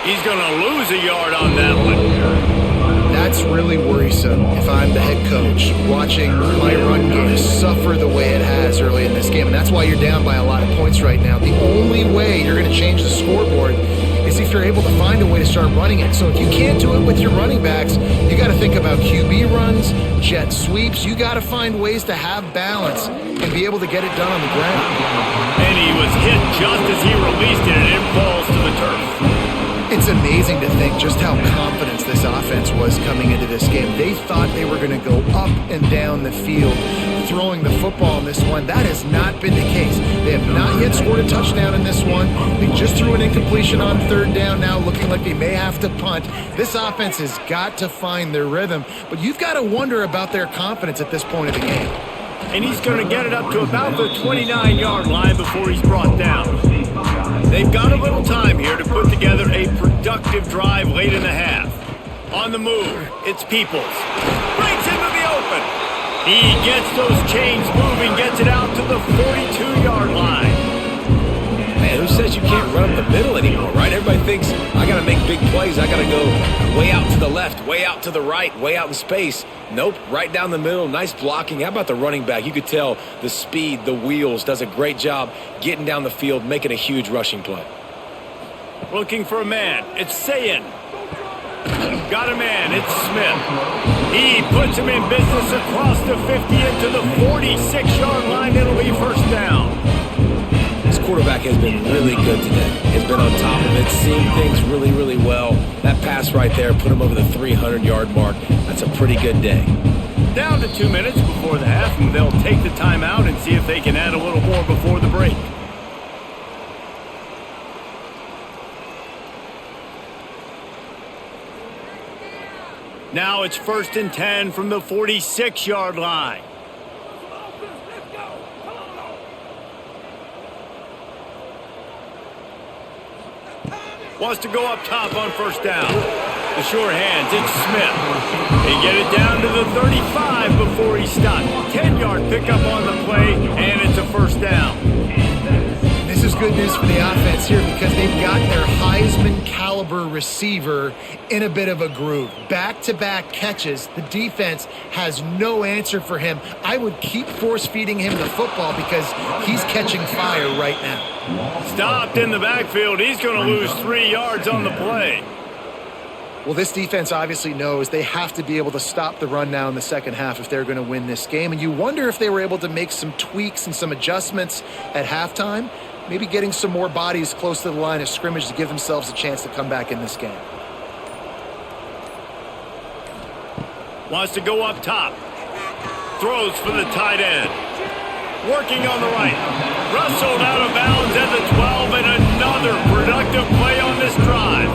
He's going to lose a yard on that one. That's really worrisome if I'm the head coach watching my run game suffer the way it has early in this game. And that's why you're down by a lot of points right now. The only way you're going to change the scoreboard is if you're able to find a way to start running it. So if you can't do it with your running backs, you got to think about QB runs, jet sweeps. You got to find ways to have balance and be able to get it done on the ground. And he was hit just as he released it, and it falls to the turf. It's amazing to think just how confident this offense was coming into this game. They thought they were going to go up and down the field throwing the football in this one. That has not been the case. They have not yet scored a touchdown in this one. They just threw an incompletion on third down now, looking like they may have to punt. This offense has got to find their rhythm, but you've got to wonder about their confidence at this point of the game. And he's going to get it up to about the 29-yard line before he's brought down. They've got a little time here to put together a productive drive late in the half. On the move, it's Peoples. Breaks into the open. He gets those chains moving, gets it out to the 42-yard line. Man, who says you can't run up the middle anymore, right? Everybody thinks, I got to make big plays. I got to go way out to the left, way out to the right, way out in space. Nope, right down the middle. Nice blocking. How about the running back? You could tell the speed, the wheels, does a great job getting down the field, making a huge rushing play. Looking for a man. It's Sayin. Got a man. It's Smith. He puts him in business across the 50 into the 46-yard line. It'll be first down. This quarterback has been really good today. He's been on top of it, seeing things really, really well. That pass right there put him over the 300-yard mark. That's a pretty good day. Down to 2 minutes before the half, and they'll take the timeout and see if they can add a little more before the break. Now it's 1st and 10 from the 46-yard line. Wants to go up top on first down. The short hands, it's Smith. They get it down to the 35 before he's stopped. 10-yard pickup on the play, and it's a first down. This is good news for the offense here because they've got their Heisman caliber receiver in a bit of a groove. Back-to-back catches. The defense has no answer for him. I would keep force-feeding him the football because he's catching fire right now. Stopped in the backfield. He's going to lose 3 yards on the play. Well, this defense obviously knows they have to be able to stop the run now in the second half if they're going to win this game. And you wonder if they were able to make some tweaks and some adjustments at halftime, maybe getting some more bodies close to the line of scrimmage to give themselves a chance to come back in this game. Wants to go up top. Throws for the tight end. Working on the right. Rustled out of bounds at the 12, and another productive play on this drive.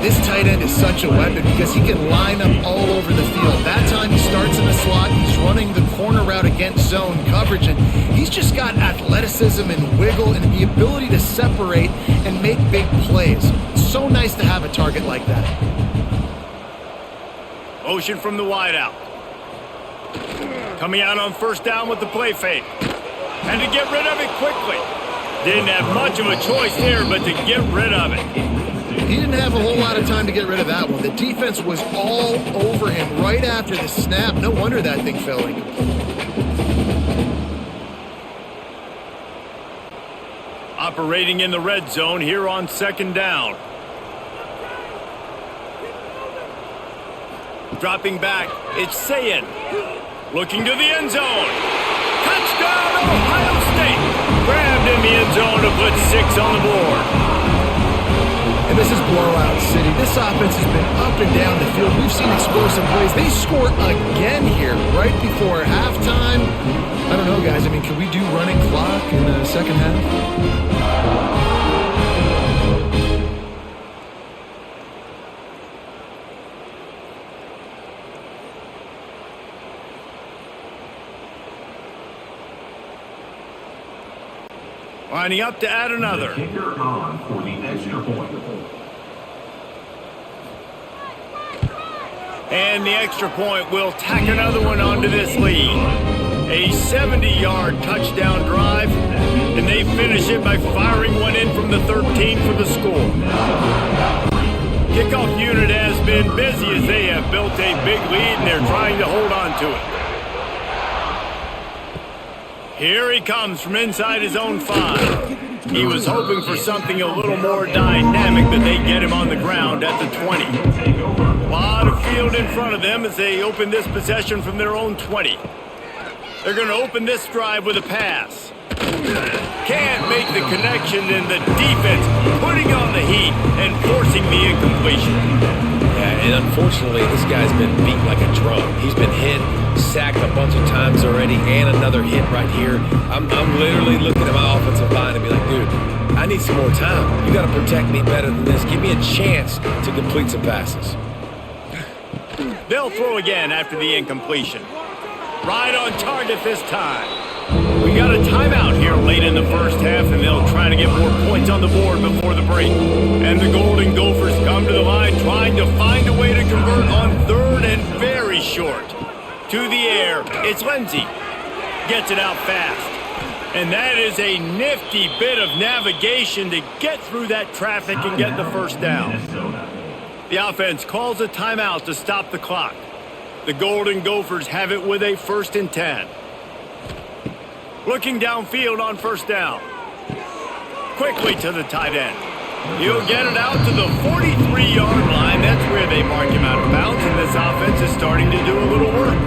This tight end is such a weapon because he can line up all over the field. That time he starts in the slot, he's running the corner route against zone coverage, and he's just got athleticism and wiggle and the ability to separate and make big plays. So nice to have a target like that. Motion from the wideout. Coming out on first down with the play fake. And to get rid of it quickly. Didn't have much of a choice there, but to get rid of it. He didn't have a whole lot of time to get rid of that one. The defense was all over him right after the snap. No wonder that thing fell incomplete. Operating in the red zone here on second down. Dropping back, it's Sayin. Looking to the end zone. Touchdown, Ohio State. Grabbed in the end zone to put 6 on the board. And And this is blowout city. This offense has been up and down the field. We've seen explosive plays. They score again here right before halftime. I don't know, guys. I mean, can we do running clock in the second half? Lining up to add another. Kicker on for the extra point. And the extra point will tack another one onto this lead. A 70-yard touchdown drive, and they finish it by firing one in from the 13 for the score. Kickoff unit has been busy as they have built a big lead, and they're trying to hold on to it. Here he comes from inside his own 5. He was hoping for something a little more dynamic, but they get him on the ground at the 20. A lot of field in front of them as they open this possession from their own 20. They're going to open this drive with a pass. Can't make the connection, and the defense putting on the heat and forcing the incompletion. Yeah, and unfortunately, this guy's been beat like a drum. He's been hit, sacked a bunch of times already, and another hit right here. I'm literally looking at my offensive line and be like, dude, I need some more time. You got to protect me better than this. Give me a chance to complete some passes. They'll throw again after the incompletion. Right on target this time. We got a timeout here late in the first half, and they'll try to get more points on the board before the break. And the Golden Gophers come to the line trying to find a way to convert on third and very short. To the air, it's Lindsey. Gets it out fast. And that is a nifty bit of navigation to get through that traffic and get the first down. The offense calls a timeout to stop the clock. The Golden Gophers have it with a 1st and 10. Looking downfield on first down. Quickly to the tight end. He'll get it out to the 43-yard line. That's where they mark him out of bounds, and this offense is starting to do a little work.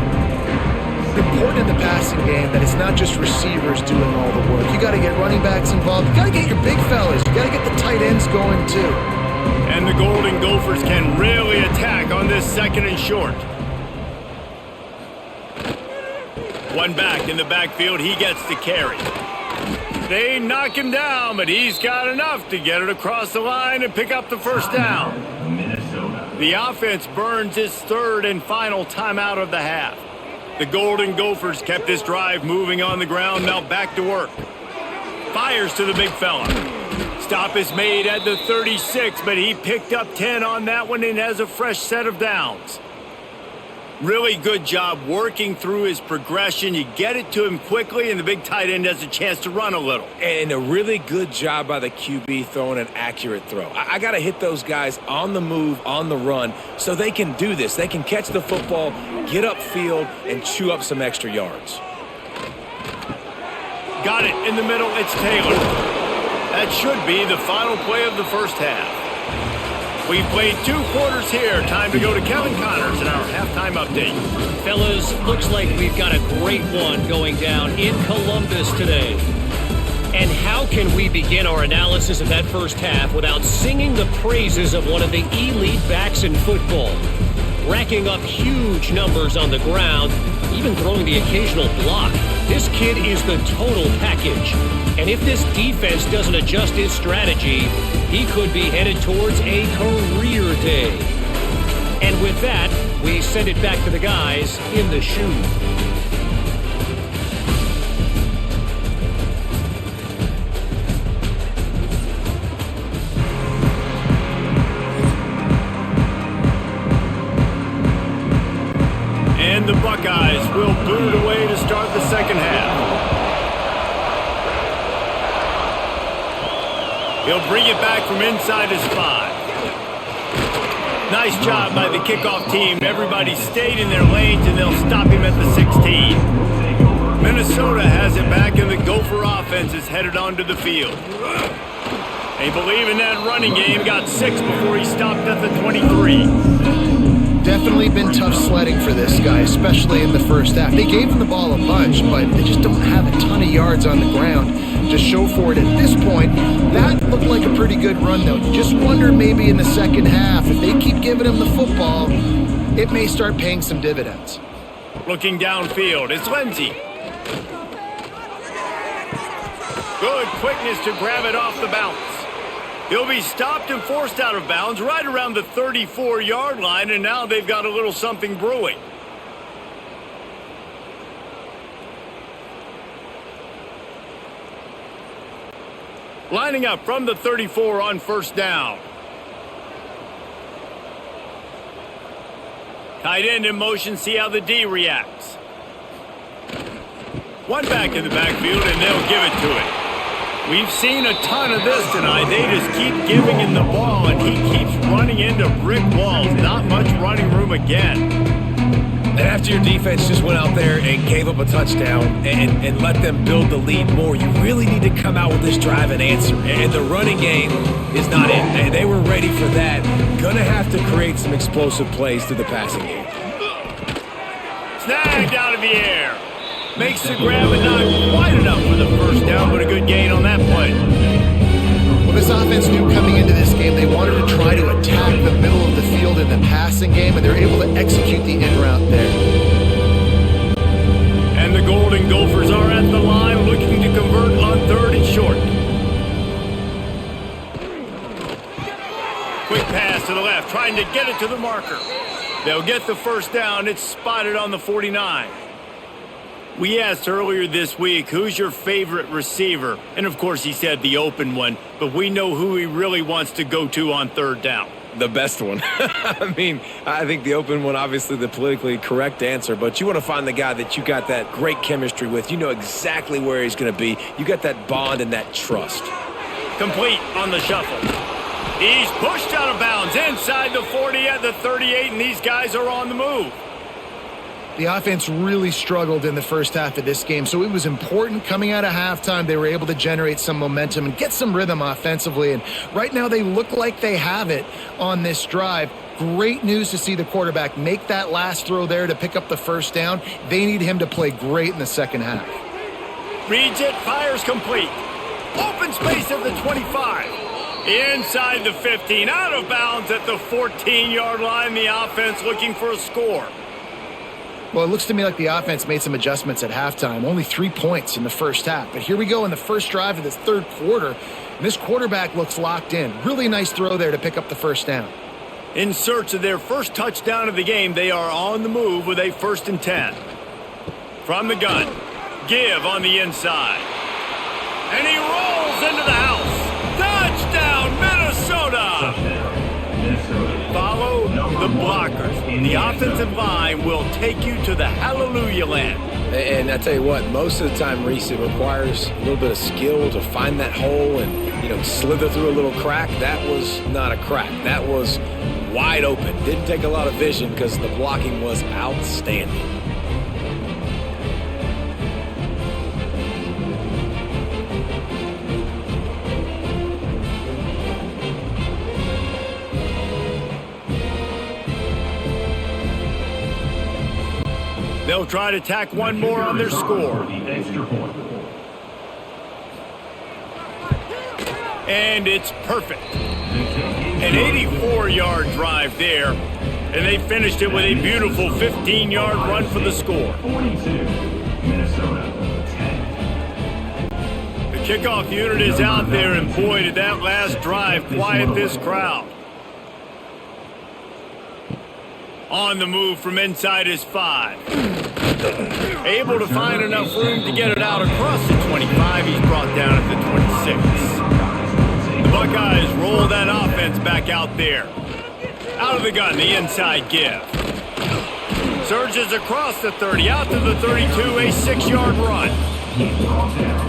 Important in the passing game that it's not just receivers doing all the work. You got to get running backs involved. You got to get your big fellas. You got to get the tight ends going too. And the Golden Gophers can really attack on this 2nd and short. One back in the backfield, he gets the carry. They knock him down, but he's got enough to get it across the line and pick up the first down. The offense burns its 3rd and final timeout of the half. The Golden Gophers kept this drive moving on the ground, now back to work. Fires to the big fella. Stop is made at the 36, but he picked up 10 on that one and has a fresh set of downs. Really good job working through his progression. You get it to him quickly, and the big tight end has a chance to run a little. And a really good job by the QB throwing an accurate throw. I got to hit those guys on the move, on the run, so they can do this. They can catch the football, get upfield, and chew up some extra yards. Got it in the middle. It's Taylor. That should be the final play of the first half. We've played 2 quarters here. Time to go to Kevin Connors in our halftime update. Fellas, looks like we've got a great one going down in Columbus today. And how can we begin our analysis of that first half without singing the praises of one of the elite backs in football? Racking up huge numbers on the ground, even throwing the occasional block. This kid is the total package. And if this defense doesn't adjust its strategy, he could be headed towards a career day. And with that, we send it back to the guys in the shoe. And the Buckeyes will boot it away to start the second half. He'll bring it back from inside his 5. Nice job by the kickoff team. Everybody stayed in their lanes, and they'll stop him at the 16. Minnesota has it back, and the Gopher offense is headed onto the field. They believe in that running game. Got 6 before he stopped at the 23. Definitely been tough sledding for this guy, especially in the first half. They gave him the ball a bunch, but they just don't have a ton of yards on the ground. them to show for it at this point. That looked like a pretty good run, though. You just wonder maybe in the second half, if they keep giving him the football, it may start paying some dividends. Looking downfield, it's Lindsey. Good quickness to grab it off the bounce. He'll be stopped and forced out of bounds right around the 34-yard line, and now they've got a little something brewing. Lining up from the 34 on first down. Tight end in motion, see how the D reacts. One back in the backfield, and they'll give it to it. We've seen a ton of this tonight. They just keep giving him the ball, and he keeps running into brick walls. Not much running room again. And after your defense just went out there and gave up a touchdown and let them build the lead more, you really need to come out with this drive and answer. And the running game is not in. They were ready for that. Gonna have to create some explosive plays through the passing game. Snagged out of the air. Makes the grab and not quite enough for the first down, but a good gain on that play. Well, this offense knew coming into this game they wanted to try to attack the middle of the field in the passing game, and they're able to execute the in route there. And the Golden Gophers are at the line looking to convert on third and short. Quick pass to the left, trying to get it to the marker. They'll get the first down. It's spotted on the 49. We asked earlier this week, who's your favorite receiver? And of course he said the open one, but we know who he really wants to go to on third down. The best one. I mean, I think the open one, obviously the politically correct answer, but you want to find the guy that you got that great chemistry with. You know exactly where he's going to be. You got that bond and that trust. Complete on the shuffle. He's pushed out of bounds inside the 40 at the 38, and these guys are on the move. The offense really struggled in the first half of this game, so it was important coming out of halftime. They were able to generate some momentum and get some rhythm offensively, and right now they look like they have it on this drive. Great news to see the quarterback make that last throw there to pick up the first down. They need him to play great in the second half. Reads it, fires complete. Open space at the 25. Inside the 15, out of bounds at the 14-yard line. The offense looking for a score. Well, it looks to me like the offense made some adjustments at halftime. Only 3 points in the first half. But here we go in the first drive of this third quarter. And this quarterback looks locked in. Really nice throw there to pick up the first down. In search of their first touchdown of the game, they are on the move with a 1st and 10. From the gun, Give on the inside. And he rolls into the house. Touchdown, Minnesota! Follow the blockers. The offensive line will take you to the hallelujah land. And I tell you what, most of the time, Reese, it requires a little bit of skill to find that hole and, slither through a little crack. That was not a crack. That was wide open. Didn't take a lot of vision because the blocking was outstanding. They'll try to tack one more on their score. And it's perfect. An 84-yard drive there. And they finished it with a beautiful 15-yard run for the score. 42, Minnesota, 10. The kickoff unit is out there, and boy, did that last drive quiet this crowd. On the move from inside his 5. Able to find enough room to get it out across the 25. He's brought down at the 26. The Buckeyes roll that offense back out there. Out of the gun, the inside give. Surges across the 30, out to the 32, a 6-yard run.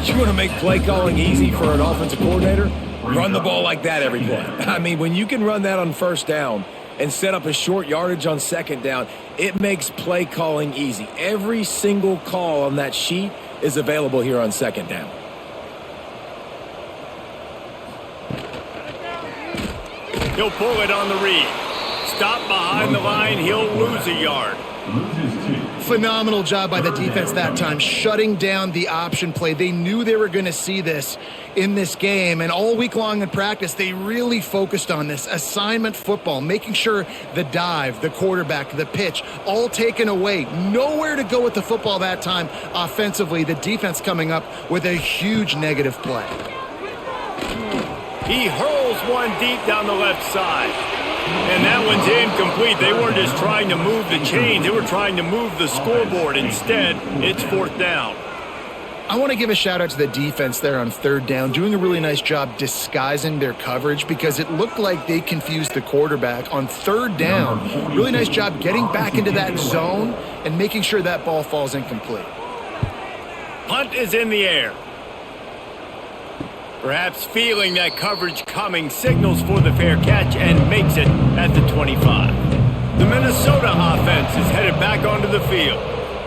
You want to make play calling easy for an offensive coordinator? Run the ball like that every play. I mean, when you can run that on first down and set up a short yardage on second down, it makes play calling easy. Every single call on that sheet is available here on second down. He'll pull it on the read. Stop behind the line, he'll lose a yard. loses 2. Phenomenal job by the defense that time, shutting down the option play. They knew they were going to see this in this game, and all week long in practice, they really focused on this assignment football, making sure the dive, the quarterback, the pitch, all taken away. Nowhere to go with the football that time offensively. The defense coming up with a huge negative play. He hurls one deep down the left side. And that one's incomplete. They weren't just trying to move the chains. They were trying to move the scoreboard. Instead, it's 4th down. I want to give a shout out to the defense there on 3rd down, doing a really nice job disguising their coverage because it looked like they confused the quarterback on 3rd down. Really nice job getting back into that zone and making sure that ball falls incomplete. Punt is in the air. Perhaps feeling that coverage coming, signals for the fair catch and makes it at the 25. The Minnesota offense is headed back onto the field.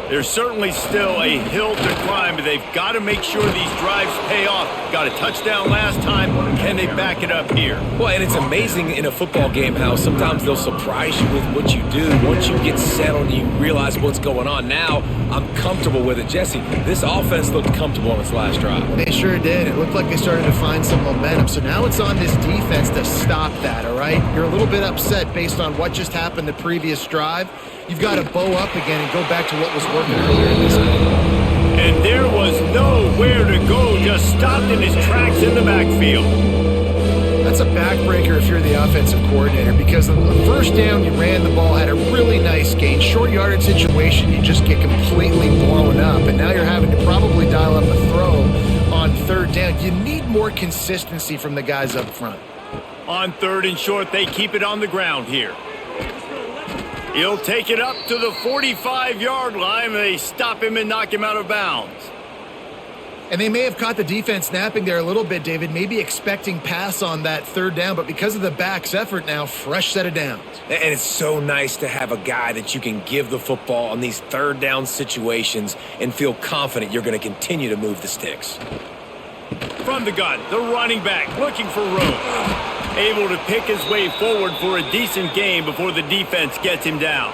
There's certainly still a hill to climb, but they've got to make sure these drives pay off. Got a touchdown last time. Can they back it up here? Well, and it's amazing in a football game how sometimes they'll surprise you with what you do. Once you get settled and you realize what's going on, now I'm comfortable with it. Jesse, this offense looked comfortable on its last drive. They sure did. It looked like they started to find some momentum. So now it's on this defense to stop that, all right? You're a little bit upset based on what just happened the previous drive. You've got to bow up again and go back to what was working earlier in this game. And there was nowhere to go, just stopped in his tracks in the backfield. That's a backbreaker if you're the offensive coordinator because on the 1st down, you ran the ball, had a really nice gain. Short yardage situation, you just get completely blown up, and now you're having to probably dial up a throw on 3rd down. You need more consistency from the guys up front. On 3rd and short, they keep it on the ground here. He'll take it up to the 45-yard line, and they stop him and knock him out of bounds. And they may have caught the defense snapping there a little bit, David, maybe expecting pass on that 3rd down, but because of the back's effort now, fresh set of downs. And it's so nice to have a guy that you can give the football on these 3rd down situations and feel confident you're going to continue to move the sticks. From the gun, the running back looking for room. Able to pick his way forward for a decent gain before the defense gets him down.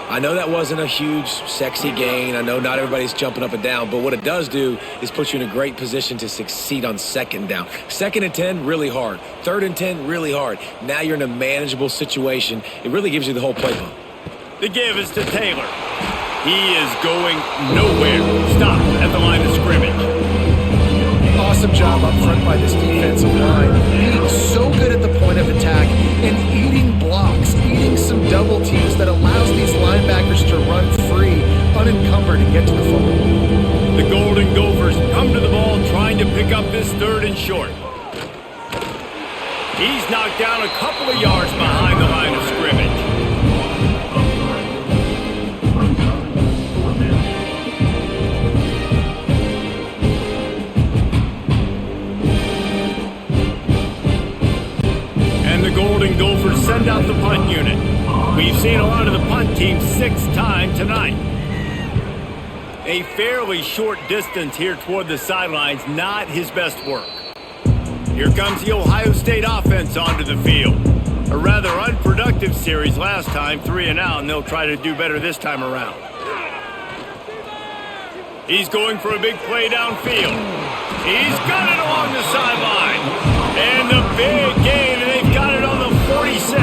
I know that wasn't a huge, sexy gain. I know not everybody's jumping up and down, but what it does do is put you in a great position to succeed on 2nd down. 2nd and 10, really hard. 3rd and 10, really hard. Now you're in a manageable situation. It really gives you the whole playbook. The give is to Taylor. He is going nowhere. Stop at the line of scrimmage. Awesome job up front by this defensive line. Being so good at the point of attack and eating blocks, eating some double teams that allows these linebackers to run free, unencumbered, and get to the football. The Golden Gophers come to the ball trying to pick up this 3rd and short. He's knocked down a couple of yards behind the line of scrimmage. The Golden Gophers send out the punt unit. We've seen a lot of the punt teams 6 times tonight. A fairly short distance here toward the sidelines, not his best work. Here comes the Ohio State offense onto the field. A rather unproductive series last time, 3 and out, and they'll try to do better this time around. He's going for a big play downfield. He's got it along the sideline. And the big gain, and they've got it on the 46.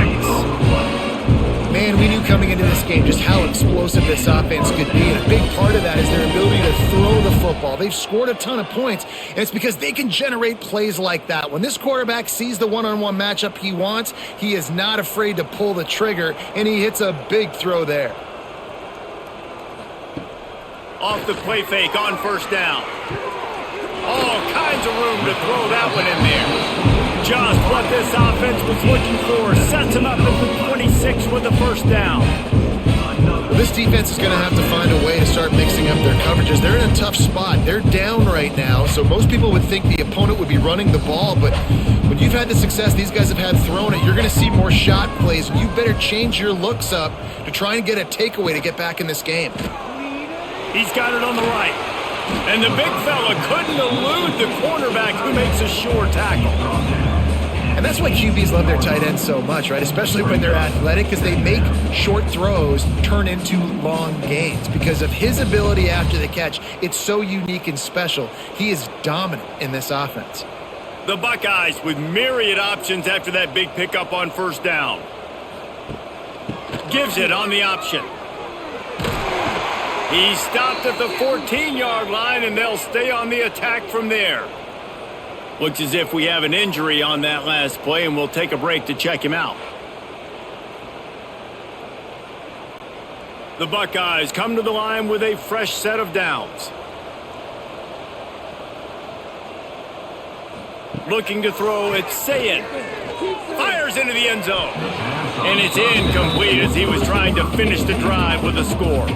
Man, we knew coming into this game just how explosive this offense could be, and a big part of that is their ability to throw the football. They've scored a ton of points, and it's because they can generate plays like that. When this quarterback sees the one-on-one matchup he wants, he is not afraid to pull the trigger, and he hits a big throw there. Off the play fake on 1st down. All kinds of room to throw that one in there. Just what this offense was looking for. Sets him up at the 26 with the 1st down. Well, this defense is going to have to find a way to start mixing up their coverages. They're in a tough spot. They're down right now, so most people would think the opponent would be running the ball, but when you've had the success these guys have had throwing it, you're going to see more shot plays, and you better change your looks up to try and get a takeaway to get back in this game. He's got it on the right. And the big fella couldn't elude the cornerback who makes a sure tackle. And And that's why QBs love their tight ends so much, right? Especially when they're athletic, because they make short throws turn into long gains. Because of his ability after the catch, it's so unique and special. He is dominant in this offense. The Buckeyes with myriad options after that big pickup on first down. Gives it on the option. He stopped at the 14-yard line, and they'll stay on the attack from there. Looks as if we have an injury on that last play, and we'll take a break to check him out. The Buckeyes come to the line with a fresh set of downs. Looking to throw, it's Sayin. Fires into the end zone. And it's incomplete as he was trying to finish the drive with a score.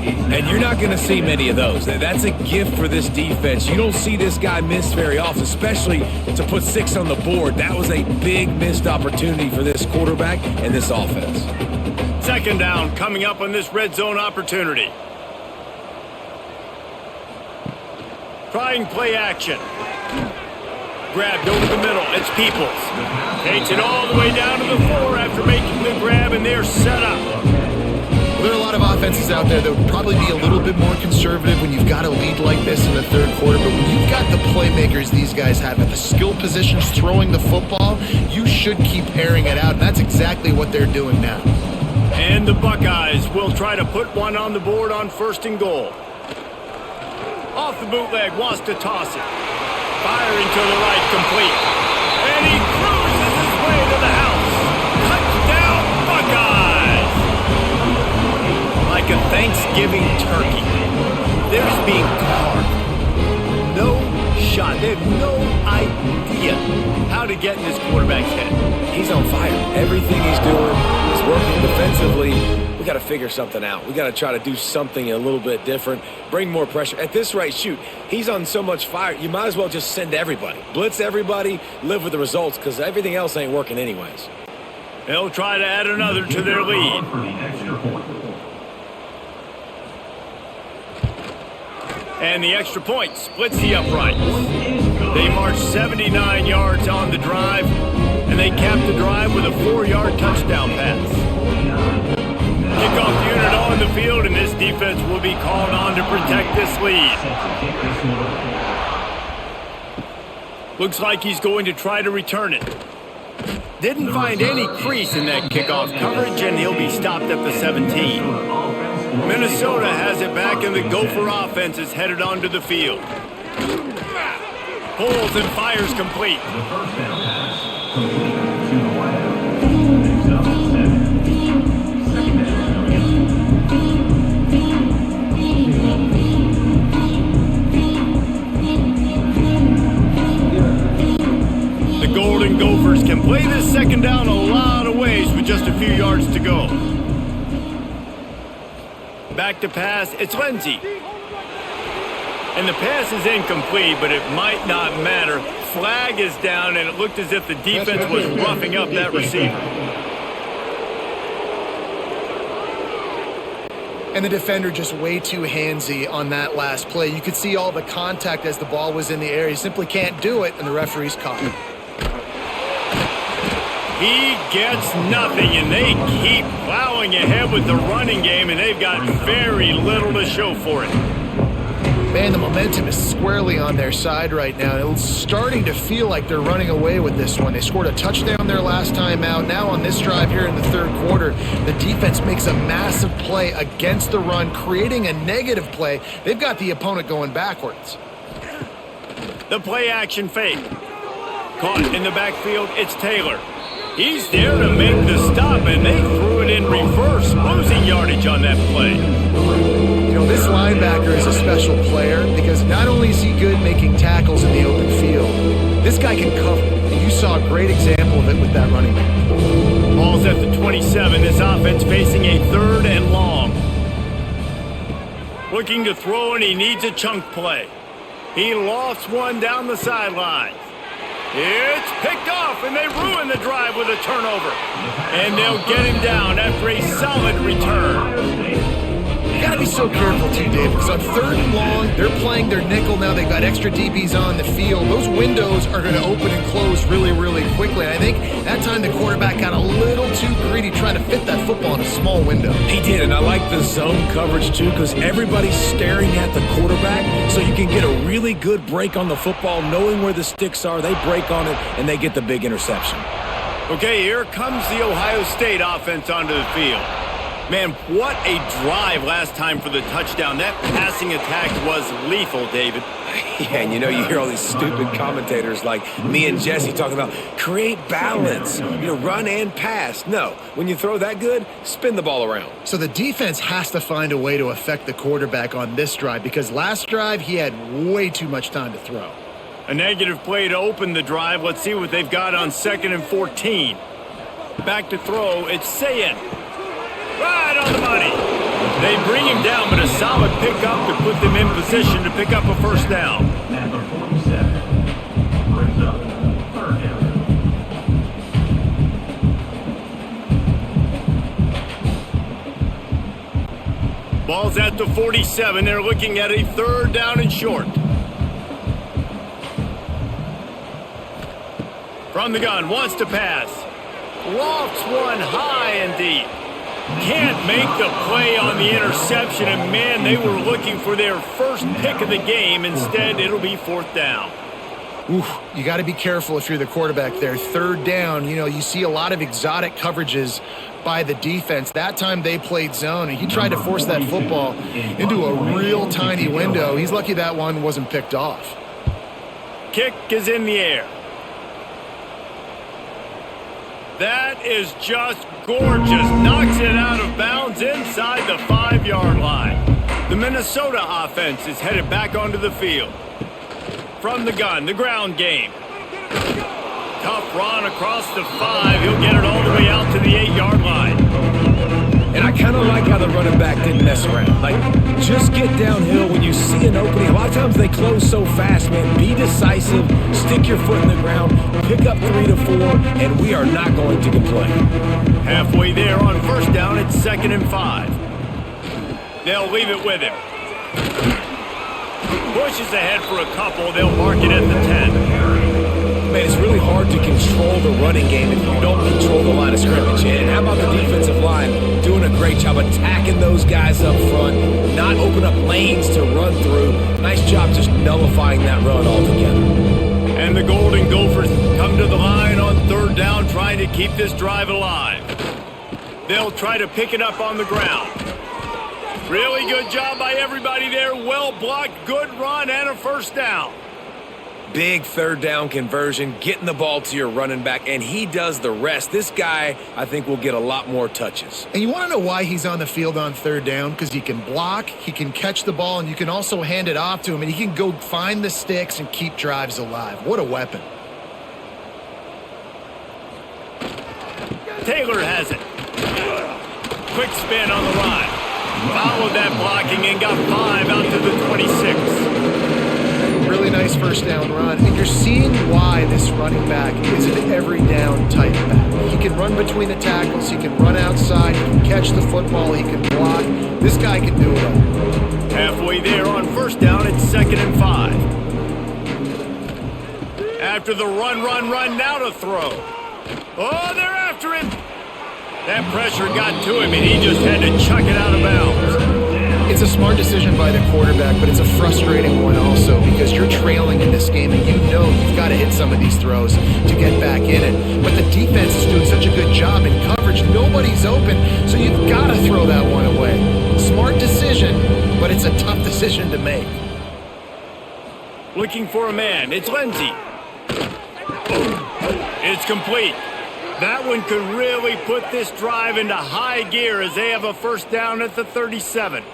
And you're not going to see many of those. That's a gift for this defense. You don't see this guy miss very often, especially to put 6 on the board. That was a big missed opportunity for this quarterback and this offense. Second down coming up on this red zone opportunity. Trying play action. Grabbed over the middle. It's Peoples. Takes it all the way down to the 4 after making the grab, and they're set up. Well, there are a lot of offenses out there that would probably be a little bit more conservative when you've got a lead like this in the third quarter. But when you've got the playmakers these guys have at the skill positions throwing the football, you should keep airing it out. And that's exactly what they're doing now. And the Buckeyes will try to put one on the board on first and goal. Off the bootleg, wants to toss it. Firing to the right, complete. And he cruises his way to the house. Touchdown, Buckeyes! Like a Thanksgiving turkey, they're just being carved. No shot. They have no idea how to get in this quarterback's head. He's on fire. Everything he's doing is working defensively. We got to figure something out. We got to try to do something a little bit different, bring more pressure. At this rate, shoot, he's on so much fire, you might as well just send everybody. Blitz everybody, live with the results, because everything else ain't working anyways. They'll try to add another to their lead. And the extra point splits the uprights. They march 79 yards on the drive, and they cap the drive with a 4-yard touchdown pass. Kickoff unit on the field, and this defense will be called on to protect this lead. Looks like he's going to try to return it. Didn't find any crease in that kickoff coverage, and he'll be stopped at the 17. Minnesota has it back, and the Gopher offense is headed onto the field. Pulls and fires complete. The first down pass complete to the wide. Next up, 7. Second down coming up. The Golden Gophers can play this second down a lot of ways with just a few yards to go. Back to pass, it's Lindsey. And the pass is incomplete, but it might not matter. Flag is down, and it looked as if the defense was roughing up that receiver. And the defender just way too handsy on that last play. You could see all the contact as the ball was in the air. He simply can't do it, and the referee's caught him. He gets nothing, and they keep plowing ahead with the running game, and they've got very little to show for it. Man, the momentum is squarely on their side right now. It's starting to feel like they're running away with this one. They scored a touchdown their last time out. Now on this drive here in the third quarter, the defense makes a massive play against the run, creating a negative play. They've got the opponent going backwards. The play action fake. Caught in the backfield, it's Taylor. He's there to make the stop, and they threw it in reverse, losing yardage on that play. You know, this linebacker is a special player because not only is he good making tackles in the open field, this guy can cover. And you saw a great example of it with that running back. Ball's at the 27. This offense facing a 3rd and long. Looking to throw, and he needs a chunk play. He lofts one down the sideline. It's picked off, and they ruin the drive with a turnover. And they'll get him down after a solid return. You gotta be so careful too, Dave, because on 3rd and long, they're playing their nickel now. They've got extra DBs on the field. Those windows are going to open and close really, really quickly. And I think that time the quarterback got a little too greedy trying to fit that football in a small window. He did, and I like the zone coverage too because everybody's staring at the quarterback, so you can get a really good break on the football, knowing where the sticks are. They break on it, and they get the big interception. Okay, here comes the Ohio State offense onto the field. Man, what a drive last time for the touchdown. That passing attack was lethal, David. Yeah, and you hear all these stupid commentators like me and Jesse talking about create balance, run and pass. No, when you throw that good, spin the ball around. So the defense has to find a way to affect the quarterback on this drive because last drive he had way too much time to throw. A negative play to open the drive. Let's see what they've got on 2nd and 14. Back to throw, it's Sayin. Right on the money. They bring him down, but a solid pickup to put them in position to pick up a first down. Number 47 brings up 3rd down. Ball's at the 47. They're looking at a 3rd down and short. From the gun, wants to pass. Lofts one high and deep. Can't make the play on the interception, and man, they were looking for their first pick of the game. Instead, it'll be 4th down. Oof, you got to be careful if you're the quarterback there. 3rd down, you see a lot of exotic coverages by the defense. That time they played zone, and he tried to force that football into a real tiny window. He's lucky that one wasn't picked off. Kick is in the air. That is just gorgeous. Knocks it out of bounds inside the 5-yard line. The Minnesota offense is headed back onto the field. From the gun, the ground game. Tough run across the 5. He'll get it all the way out to the 8-yard line. And I kind of like how the running back didn't mess around. Like, just get downhill when you see an opening. A lot of times they close so fast, man. Be decisive, stick your foot in the ground, pick up 3 to 4, and we are not going to complain. Halfway there on 1st down, it's 2nd and 5. They'll leave it with him. Pushes ahead for a couple. They'll mark it at the 10. Man, it's really hard to control the running game if you don't control the line of scrimmage. And how about the defensive line doing a great job attacking those guys up front, not open up lanes to run through. Nice job just nullifying that run altogether. And the Golden Gophers come to the line on 3rd down, trying to keep this drive alive. They'll try to pick it up on the ground. Really good job by everybody there. Well blocked, good run, and a 1st down. Big 3rd down conversion, getting the ball to your running back, and he does the rest. This guy, I think, will get a lot more touches. And you want to know why he's on the field on 3rd down? Because he can block, he can catch the ball, and you can also hand it off to him, and he can go find the sticks and keep drives alive. What a weapon. Taylor has it. Quick spin on the line. Followed that blocking and got 5 out to the 26. Really nice 1st down run, and you're seeing why this running back is an every down type back. He can run between the tackles, he can run outside, he can catch the football, he can block. This guy can do it all. Halfway there on 1st down, it's 2nd and 5. After the run, now to throw. Oh, they're after him. That pressure got to him, and he just had to chuck it out of bounds. It's a smart decision by the quarterback, but it's a frustrating one also because you're trailing in this game and you've got to hit some of these throws to get back in it. But the defense is doing such a good job in coverage. Nobody's open, so you've got to throw that one away. Smart decision, but it's a tough decision to make. Looking for a man. It's Lindsey. It's complete. That one could really put this drive into high gear as they have a 1st down at the 37.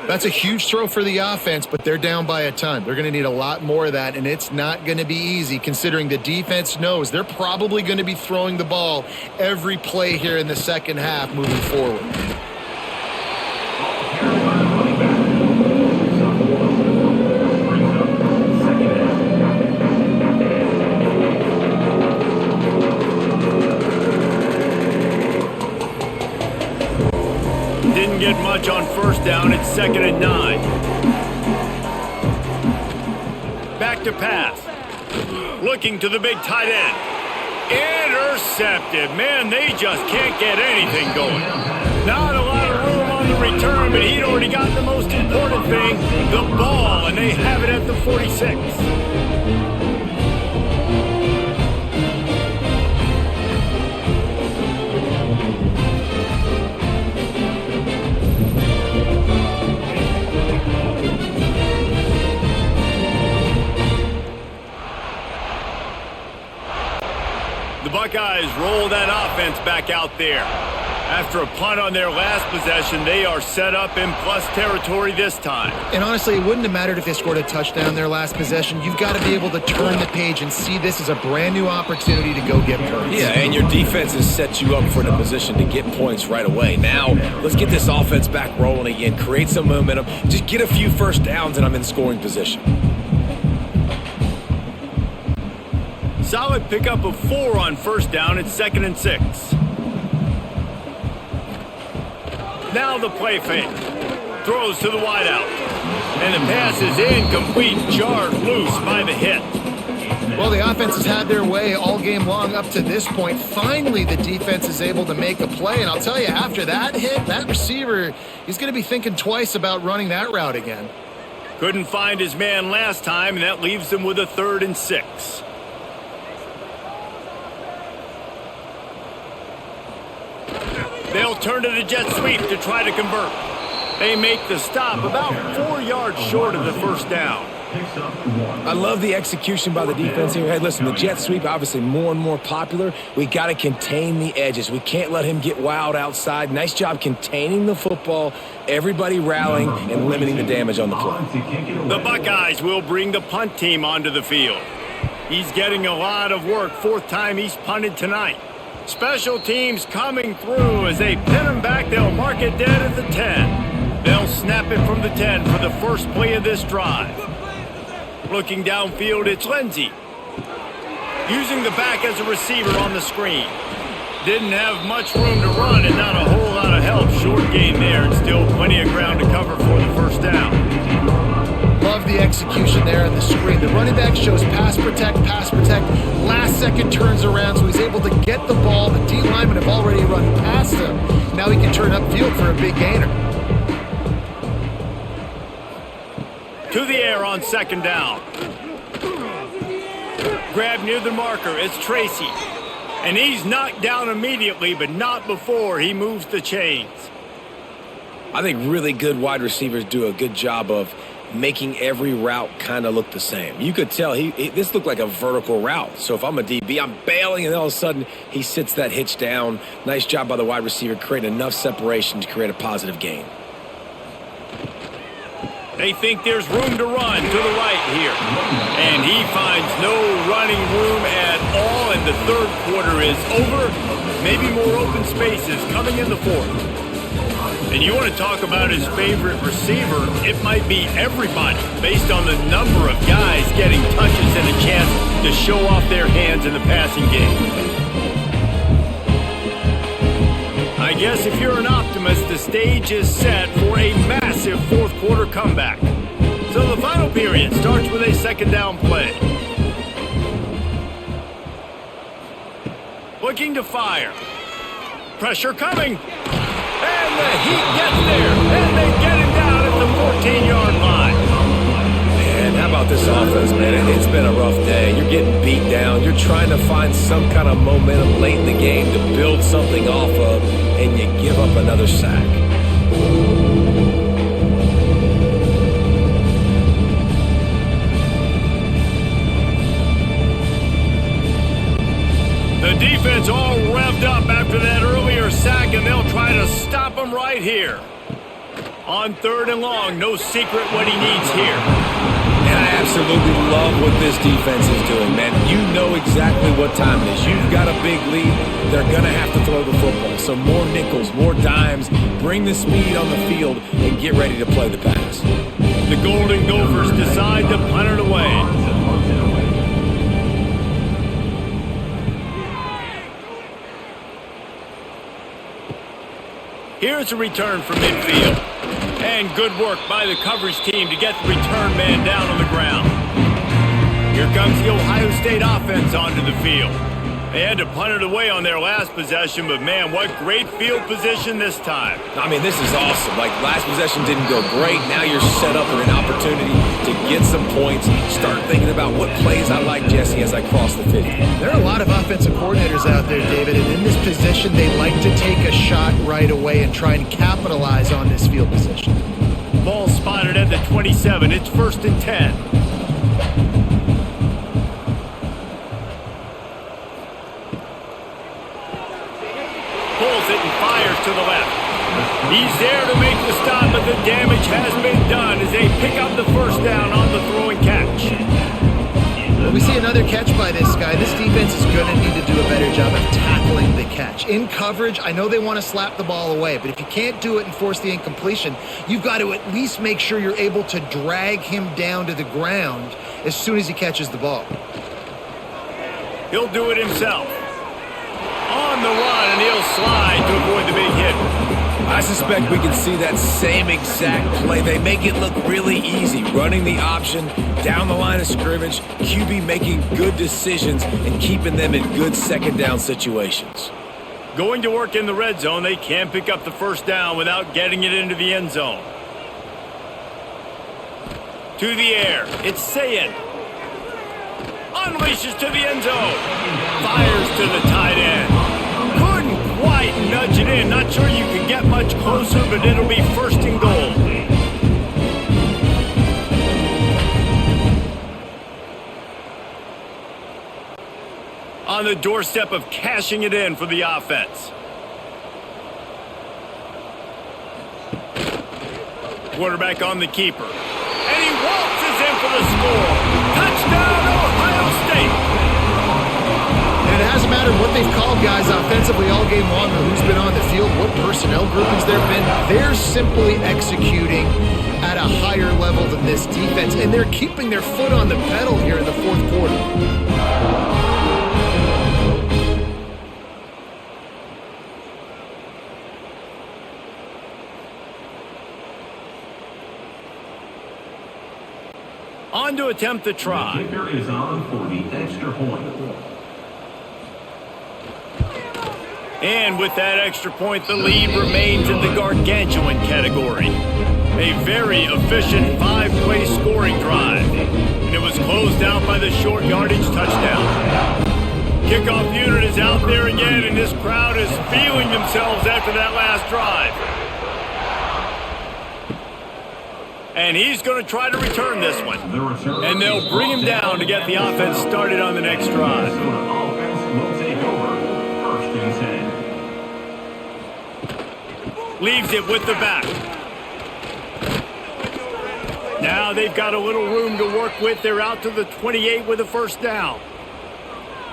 That's a huge throw for the offense, but they're down by a ton. They're going to need a lot more of that, and it's not going to be easy considering the defense knows they're probably going to be throwing the ball every play here in the 2nd half moving forward. didn't get much on first down. It's 2nd and 9. Back to pass. Looking to the big tight end. Intercepted. Man, they just can't get anything going. Not a lot of room on the return, but he'd already got the most important thing, the ball, and they have it at the 46. The Buckeyes roll that offense back out there. After a punt on their last possession, they are set up in plus territory this time. And honestly, it wouldn't have mattered if they scored a touchdown their last possession. You've got to be able to turn the page and see this as a brand new opportunity to go get points. Yeah, and your defense has set you up for the position to get points right away. Now, let's get this offense back rolling again, create some momentum, just get a few first downs, and I'm in scoring position. Solid pickup of 4 on first down. It's 2nd and 6. Now the play fake. Throws to the wideout. And the pass is incomplete. Jarred loose by the hit. Well, the offense has had their way all game long up to this point. Finally, the defense is able to make a play. And I'll tell you, after that hit, that receiver, he's going to be thinking twice about running that route again. Couldn't find his man last time, and that leaves him with a 3rd and 6. They'll turn to the jet sweep to try to convert. They make the stop about 4 yards short of the first down. I love the execution by the defense here. Hey, listen, the jet sweep obviously more and more popular. We got to contain the edges. We can't let him get wild outside. Nice job containing the football, everybody rallying and limiting the damage on the play. The Buckeyes will bring the punt team onto the field. He's getting a lot of work. 4th time he's punted tonight. Special teams coming through as they pin him back. They'll mark it dead at the 10. They'll snap it from the 10 for the first play of this drive. Looking downfield, it's Lindsey. Using the back as a receiver on the screen. Didn't have much room to run and not a whole lot of help. Short gain there and still plenty of ground to cover for the first down. Love the execution there on the screen. The running back shows pass protect. Last second turns around, so he's able to get the ball. The D linemen have already run past him. Now he can turn upfield for a big gainer. To the air on 2nd down. Grab near the marker. It's Tracy. And he's knocked down immediately, but not before he moves the chains. I think really good wide receivers do a good job of making every route kind of look the same. You could tell this looked like a vertical route. So if I'm a DB, I'm bailing, and all of a sudden he sits that hitch down. Nice job by the wide receiver, creating enough separation to create a positive gain. They think there's room to run to the right here. And he finds no running room at all, and the 3rd quarter is over. Maybe more open spaces coming in the 4th. And you want to talk about his favorite receiver, it might be everybody, based on the number of guys getting touches and a chance to show off their hands in the passing game. I guess if you're an optimist, the stage is set for a massive 4th quarter comeback. So the final period starts with a 2nd down play. Looking to fire. Pressure coming. And the Heat gets there, and they get him down at the 14-yard line. Man, how about this offense, man? It's been a rough day. You're getting beat down. You're trying to find some kind of momentum late in the game to build something off of, and you give up another sack. The defense all revved up after that earlier sack, and they'll try to stop him right here. On 3rd and long, no secret what he needs here. And I absolutely love what this defense is doing, man. You know exactly what time it is. You've got a big lead. They're going to have to throw the football. So more nickels, more dimes, bring the speed on the field, and get ready to play the pass. The Golden Gophers decide to punt it away. Here's a return from midfield. And good work by the coverage team to get the return man down on the ground. Here comes the Ohio State offense onto the field. They had to punt it away on their last possession, but man, what great field position this time. I mean, this is awesome. Like, last possession didn't go great. Now you're set up with an opportunity to get some points. Start thinking about what plays I like, Jesse, as I cross the 50. There are a lot of offensive coordinators out there, David, and in this position, they like to take a shot right away and try and capitalize on this field position. Ball spotted at the 27. It's 1st and 10. Pulls it and fires to the left. He's there to make the stop, but the damage has been done as they pick up the first down on the throwing catch. Well, we see another catch by this guy. This defense is going to need to do a better job of tackling the catch. In coverage, I know they want to slap the ball away, but if you can't do it and force the incompletion, you've got to at least make sure you're able to drag him down to the ground as soon as he catches the ball. He'll do it himself. On the run, and he'll slide to avoid the big hit. I suspect we can see that same exact play. They make it look really easy, running the option down the line of scrimmage, QB making good decisions and keeping them in good second down situations. Going to work in the red zone, they can't pick up the first down without getting it into the end zone. To the air, it's Sayin. Unleashes to the end zone. Fires to the tight end. Couldn't quite nudge it in. Not sure you can get much closer, but it'll be 1st and goal. On the doorstep of cashing it in for the offense. Quarterback on the keeper. And he waltzes in for the score. Touchdown, Ohio State. And it hasn't mattered what they've called guys offensively all game long or who's been on the field, what personnel groupings there have been. They're simply executing at a higher level than this defense, and they're keeping their foot on the pedal here in the 4th quarter. On to attempt the try. The kicker is on for the extra point. And with that extra point, the lead remains in the gargantuan category. A very efficient 5-play scoring drive. And it was closed out by the short yardage touchdown. Kickoff unit is out there again, and this crowd is feeling themselves after that last drive. And he's going to try to return this one. And they'll bring him down to get the offense started on the next drive. Leaves it with the back. Now they've got a little room to work with. They're out to the 28 with a first down.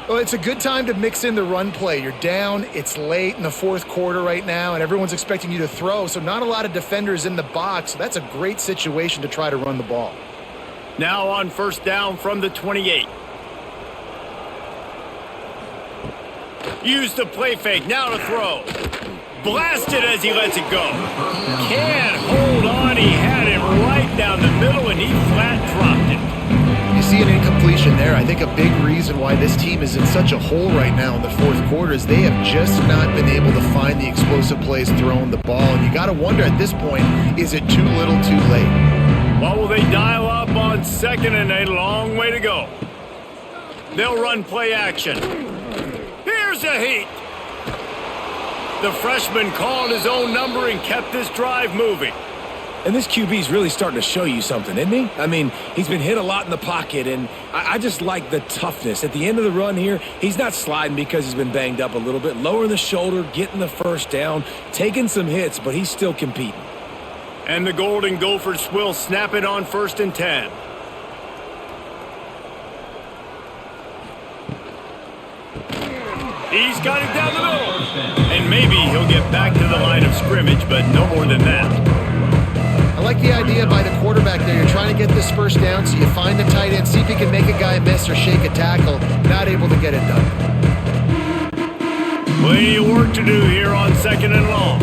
Well, it's a good time to mix in the run play. You're down, it's late in the 4th quarter right now, and everyone's expecting you to throw, so not a lot of defenders in the box. That's a great situation to try to run the ball. Now on first down from the 28. Use the play fake, now to throw. Blasted as he lets it go. Can't hold on, he had it right down the middle, and he flat dropped it. You see an incompletion there. I think a big reason why this team is in such a hole right now in the 4th quarter is they have just not been able to find the explosive plays throwing the ball. And you got to wonder at this point, is it too little too late? What will they dial up on 2nd and a long way to go? They'll run play action. Here's a heat. The freshman called his own number and kept this drive moving. And this QB's really starting to show you something, isn't he? I mean, he's been hit a lot in the pocket, and I just like the toughness. At the end of the run here, he's not sliding because he's been banged up a little bit. Lowering the shoulder, getting the first down, taking some hits, but he's still competing. And the Golden Gophers will snap it on 1st and 10. He's got it down the middle. And maybe he'll get back to the line of scrimmage, but no more than that. I like the idea by the quarterback there. You're trying to get this first down, so you find the tight end, see if you can make a guy miss or shake a tackle. Not able to get it done. Plenty of work to do here on 2nd and long.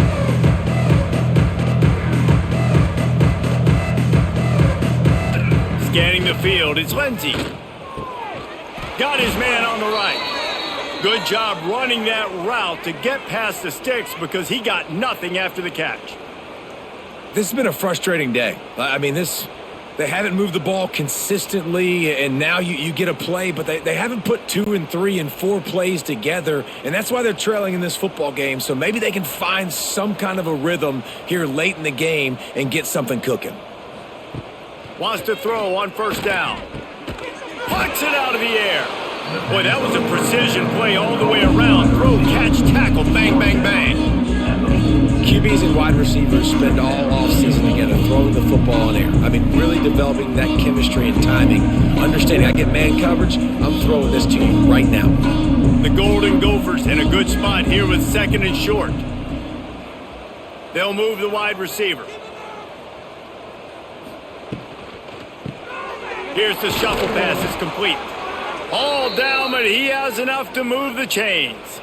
field. It's Lindsey. Got his man on the right. Good job running that route to get past the sticks because he got nothing after the catch. This has been a frustrating day. I mean, they haven't moved the ball consistently, and now you get a play, but they haven't put 2 and 3 and 4 plays together, and that's why they're trailing in this football game. So maybe they can find some kind of a rhythm here late in the game and get something cooking. Wants to throw on first down. Puts it out of the air. Boy, that was a precision play all the way around. Throw, catch, tackle, bang, bang, bang. QBs and wide receivers spend all offseason together throwing the ball in air. I mean, really developing that chemistry and timing. Understanding I get man coverage, I'm throwing this to you right now. The Golden Gophers in a good spot here with 2nd and short. They'll move the wide receiver. Here's the shuffle pass. It's complete. All down, but he has enough to move the chains.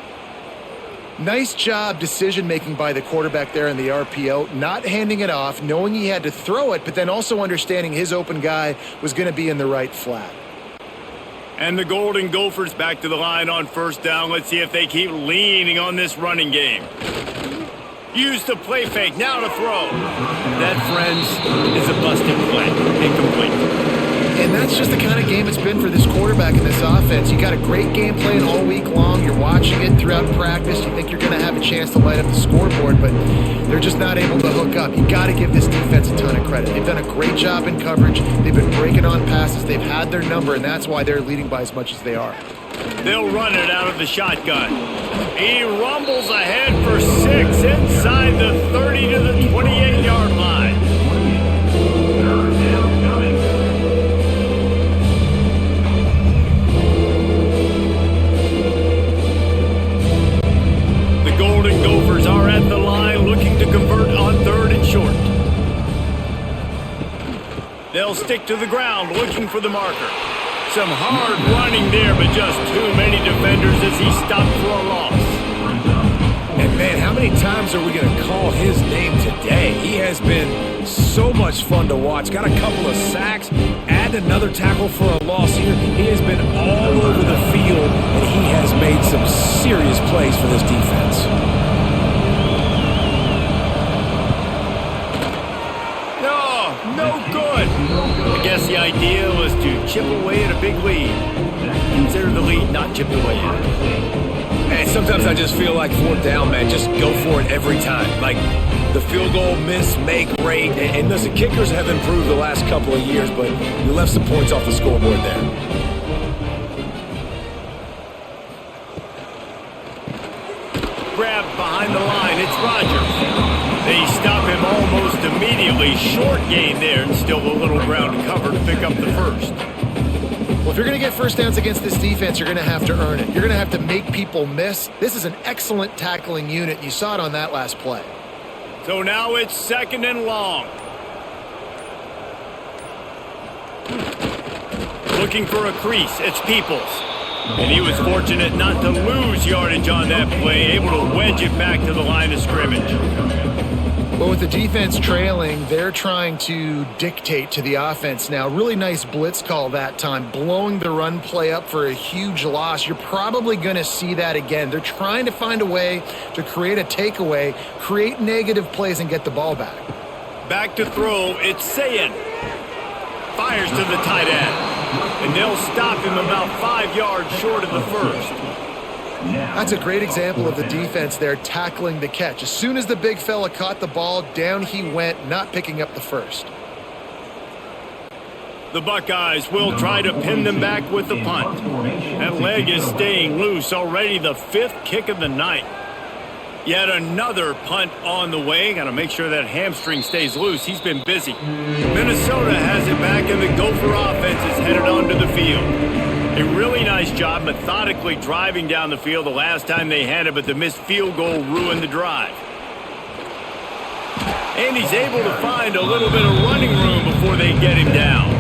Nice job decision-making by the quarterback there in the RPO, not handing it off, knowing he had to throw it, but then also understanding his open guy was going to be in the right flat. And the Golden Gophers back to the line on first down. Let's see if they keep leaning on this running game. Use the play fake, now to throw. That, friends, is a busted play. Incomplete. And that's just the kind of game it's been for this quarterback in this offense. You got a great game plan all week long. You're watching it throughout practice. You think you're going to have a chance to light up the scoreboard, but they're just not able to hook up. You got to give this defense a ton of credit. They've done a great job in coverage. They've been breaking on passes. They've had their number, and that's why they're leading by as much as they are. They'll run it out of the shotgun. He rumbles ahead for 6 inside the 30 to the 28-yard line. Golden Gophers are at the line looking to convert on 3rd and short. They'll stick to the ground looking for the marker. Some hard running there, but just too many defenders as he stopped for a loss. And man, how many times are we going to call his name today? He has been so much fun to watch. Got a couple of sacks, add another tackle for a loss here. He has been all over the field, and he has made some serious plays for this defense. No good. I guess the idea was to chip away at a big lead. Consider the lead not chipped away yet. And sometimes I just feel like 4th down, man, just go for it every time. Like the field goal miss, make rate. And listen, kickers have improved the last couple of years, but you left some points off the scoreboard there. Grabbed behind the line. It's Rodgers. They stop him almost immediately. Short gain there and still a little ground to cover to pick up the first. Well, if you're going to get first downs against this defense, you're going to have to earn it. You're going to have to make people miss. This is an excellent tackling unit. You saw it on that last play. So now it's 2nd and long. Looking for a crease. It's Peoples. And he was fortunate not to lose yardage on that play, able to wedge it back to the line of scrimmage. Well, with the defense trailing, they're trying to dictate to the offense now. Really nice blitz call that time, blowing the run play up for a huge loss. You're probably going to see that again. They're trying to find a way to create a takeaway, create negative plays, and get the ball back. Back to throw, it's Sayin. Fires to the tight end. And they'll stop him about 5 yards short of the first. That's a great example of the defense there tackling the catch. As soon as the big fella caught the ball, down he went, not picking up the first. The Buckeyes will try to pin them back with the punt. That leg is staying loose, already the 5th kick of the night. Yet another punt on the way. Got to make sure that hamstring stays loose. He's been busy. Minnesota has it back, and the Gopher offense is headed onto the field. A really nice job methodically driving down the field the last time they had it, but the missed field goal ruined the drive. And he's able to find a little bit of running room before they get him down.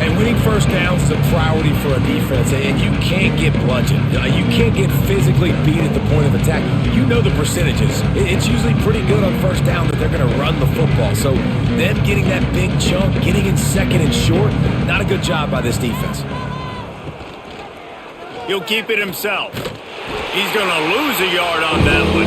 And winning first downs is a priority for a defense, and you can't get bludgeoned. You can't get physically beat at the point of attack. You know the percentages. It's usually pretty good on first down that they're going to run the football. So them getting that big chunk, getting in second and short, not a good job by this defense. He'll keep it himself. He's going to lose a yard on that one.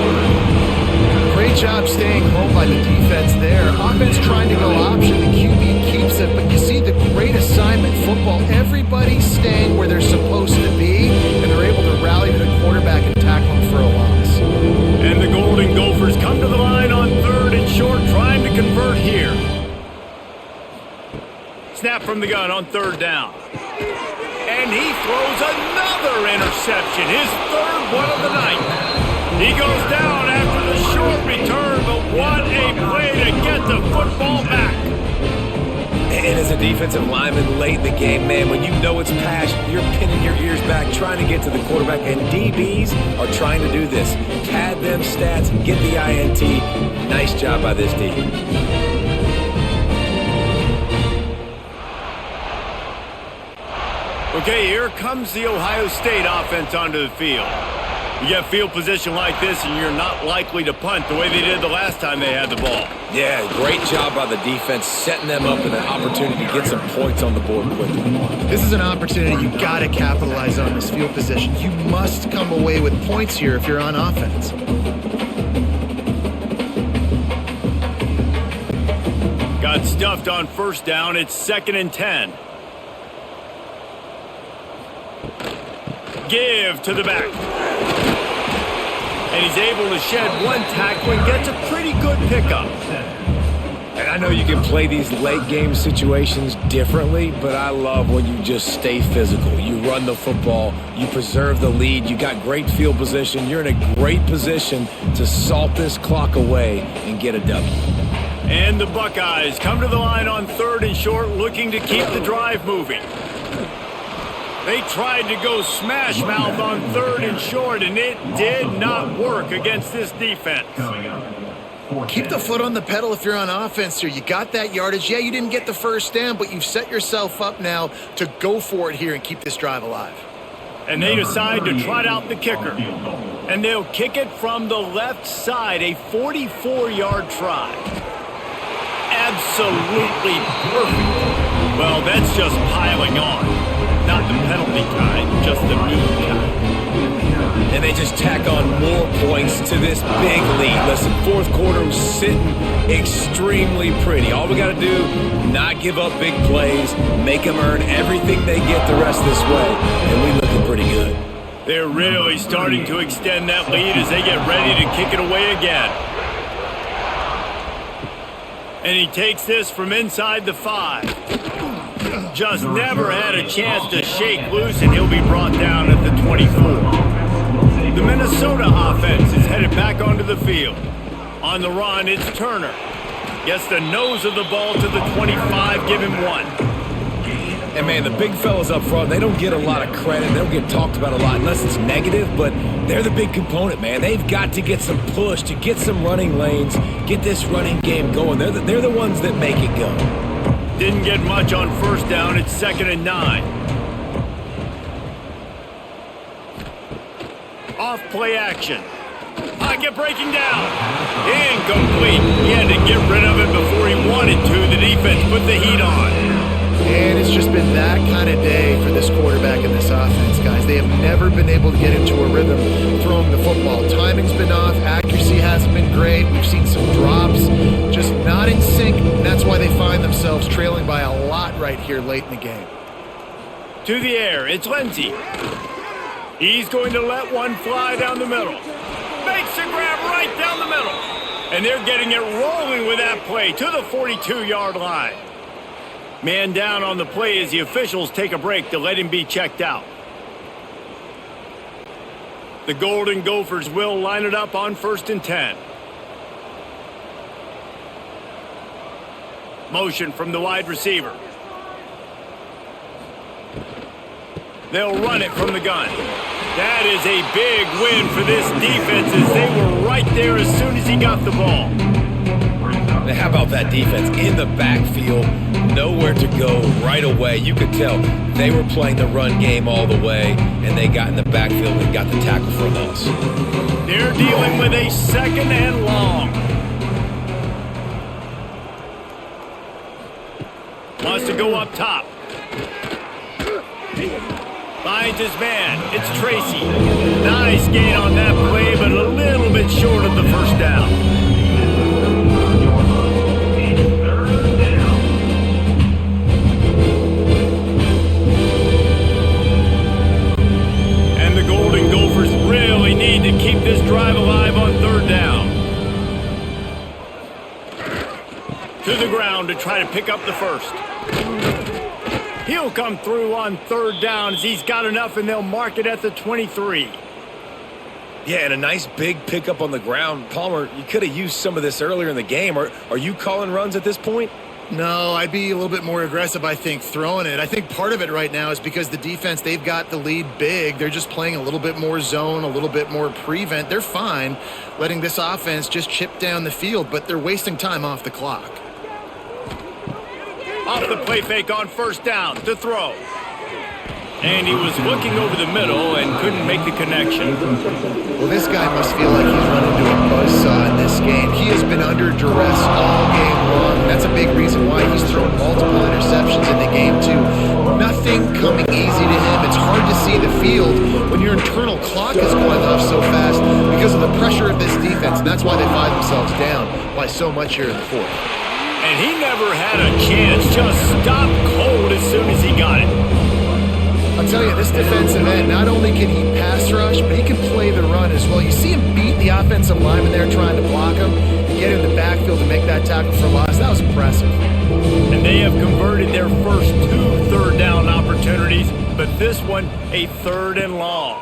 Great job staying home by the defense there. Offense trying to go option. The QB keeps it, but you see the great assignment football. Everybody's staying where they're supposed to be, and they're able to rally to the quarterback and tackle him for a loss. And the Golden Gophers come to the line on 3rd and short, trying to convert here. Snap from the gun on 3rd down. And he throws another interception, his 3rd one of the night. He goes down after the short return, but what a play to get the football back. And as a defensive lineman late in the game, man, when you know it's passed, you're pinning your ears back, trying to get to the quarterback, and DBs are trying to do this. Pad them stats, get the INT. Nice job by this D. Okay, here comes the Ohio State offense onto the field. You get field position like this, and you're not likely to punt the way they did the last time they had the ball. Yeah, great job by the defense, setting them up with an opportunity to get some points on the board quickly. This is an opportunity you got to capitalize on this field position. You must come away with points here if you're on offense. Got stuffed on 1st down. It's 2nd and 10. Give to the back. And he's able to shed one tackle and gets a pretty good pickup. And I know you can play these late game situations differently, but I love when you just stay physical. You run the football, you preserve the lead, you got great field position, you're in a great position to salt this clock away and get a W. And the Buckeyes come to the line on 3rd and short, looking to keep the drive moving. They tried to go smash mouth on 3rd and short, and it did not work against this defense. Keep the foot on the pedal if you're on offense here. You got that yardage. Yeah, you didn't get the first down, but you've set yourself up now to go for it here and keep this drive alive. And they decide to trot out the kicker. And they'll kick it from the left side, a 44-yard try. Absolutely perfect. Well, that's just piling on. Not the penalty kind, just the move kind. And they just tack on more points to this big lead. Listen, 4th quarter was sitting extremely pretty. All we got to do, not give up big plays, make them earn everything they get the rest of this way, and we looking pretty good. They're really starting to extend that lead as they get ready to kick it away again. And he takes this from inside the 5. Just never had a chance to shake loose, and he'll be brought down at the 24. The Minnesota offense is headed back onto the field. On the run, it's Turner. Gets the nose of the ball to the 25, give him 1. And, man, the big fellas up front, they don't get a lot of credit. They don't get talked about a lot unless it's negative, but they're the big component, man. They've got to get some push, to get some running lanes, get this running game going. They're the ones that make it go. Didn't get much on 1st down. It's 2nd and 9. Off play action. Pocket breaking down. Incomplete. He had to get rid of it before he wanted to. The defense put the heat on. And it's just been that kind of day for this quarterback and this offense, guys. They have never been able to get into a rhythm throwing the football. Timing's been off. Accuracy hasn't been great. We've seen some drops. Just not in sync. And that's why they find themselves trailing by a lot right here late in the game. To the air. It's Lindsey. He's going to let one fly down the middle. Makes a grab right down the middle. And they're getting it rolling with that play to the 42-yard line. Man down on the play as the officials take a break to let him be checked out. The Golden Gophers will line it up on 1st and 10. Motion from the wide receiver. They'll run it from the gun. That is a big win for this defense as they were right there as soon as he got the ball. And how about that defense in the backfield, nowhere to go right away. You could tell they were playing the run game all the way, and they got in the backfield and got the tackle for a loss. They're dealing with a 2nd and long. Wants to go up top. Finds his man. It's Tracy. Nice gain on that play, but a little bit short of the first down. And the Golden Gophers really need to keep this drive alive on 3rd down. To the ground to try to pick up the first. He'll come through on 3rd down as he's got enough, and they'll mark it at the 23. Yeah, and a nice big pickup on the ground. Palmer, you could have used some of this earlier in the game. Are you calling runs at this point? No, I'd be a little bit more aggressive, I think, throwing it. I think part of it right now is because the defense, they've got the lead big. They're just playing a little bit more zone, a little bit more prevent. They're fine letting this offense just chip down the field, but they're wasting time off the clock. Off the play fake on 1st down to throw. And he was looking over the middle and couldn't make the connection. Well, this guy must feel like he's run into a buzzsaw in this game. He has been under duress all game long. That's a big reason why he's thrown multiple interceptions in the game, too. Nothing coming easy to him. It's hard to see the field when your internal clock is going off so fast because of the pressure of this defense. And that's why they find themselves down by so much here in the 4th. And he never had a chance, just stopped cold as soon as he got it. I'll tell you, this defensive end, not only can he pass rush, but he can play the run as well. You see him beat the offensive lineman there trying to block him and get in the backfield to make that tackle for loss. That was impressive. And they have converted their first 2 3rd down opportunities, but this one a 3rd and long.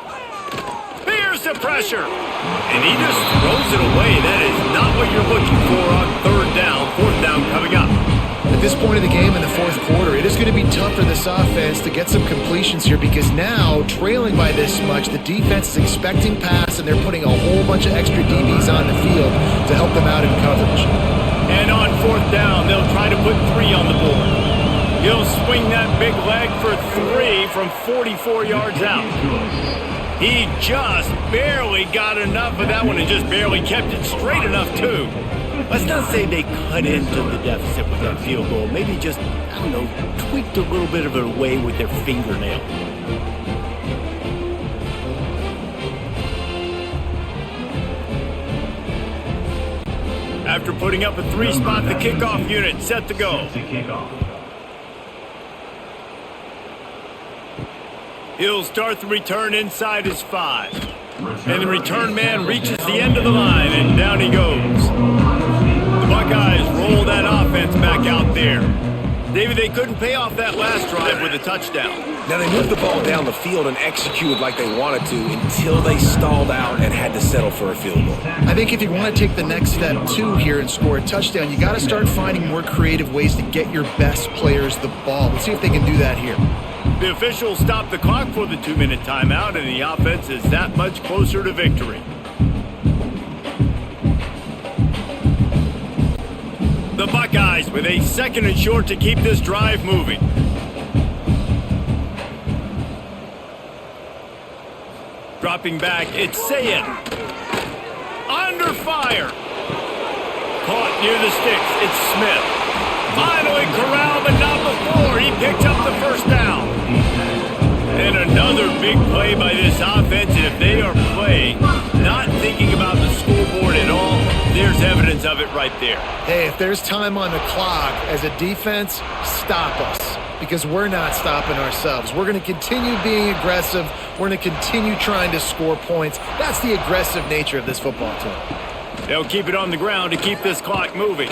Here's the pressure. And he just throws it away. That is not what you're looking for on 3rd down. 4th down coming up. At this point of the game in the 4th quarter, it is going to be tough for this offense to get some completions here because now, trailing by this much, the defense is expecting pass and they're putting a whole bunch of extra DBs on the field to help them out in coverage. And on 4th down, they'll try to put 3 on the board. He'll swing that big leg for 3 from 44 yards out. He just barely got enough of that one and just barely kept it straight enough, too. Let's not say they cut into the deficit with that field goal. Maybe just, I don't know, tweaked a little bit of it away with their fingernail. After putting up a 3 spot, the kickoff unit set to go. He'll start the return inside his 5. And the return man reaches the end of the line, and down he goes. The Buckeyes roll that offense back out there. David, they couldn't pay off that last drive with a touchdown. Now, they moved the ball down the field and executed like they wanted to until they stalled out and had to settle for a field goal. I think if you want to take the next step, too, here and score a touchdown, you got to start finding more creative ways to get your best players the ball. Let's see if they can do that here. The officials stop the clock for the 2-minute timeout, and the offense is that much closer to victory. The Buckeyes with a 2nd and short to keep this drive moving. Dropping back, it's Sayed. Under fire. Caught near the sticks, it's Smith. Finally corralled, but not before. He picks up the first down. And another big play by this offense, and if they are playing, not thinking about the scoreboard at all, there's evidence of it right there. Hey, if there's time on the clock, as a defense, stop us. Because we're not stopping ourselves. We're going to continue being aggressive. We're going to continue trying to score points. That's the aggressive nature of this football team. They'll keep it on the ground to keep this clock moving.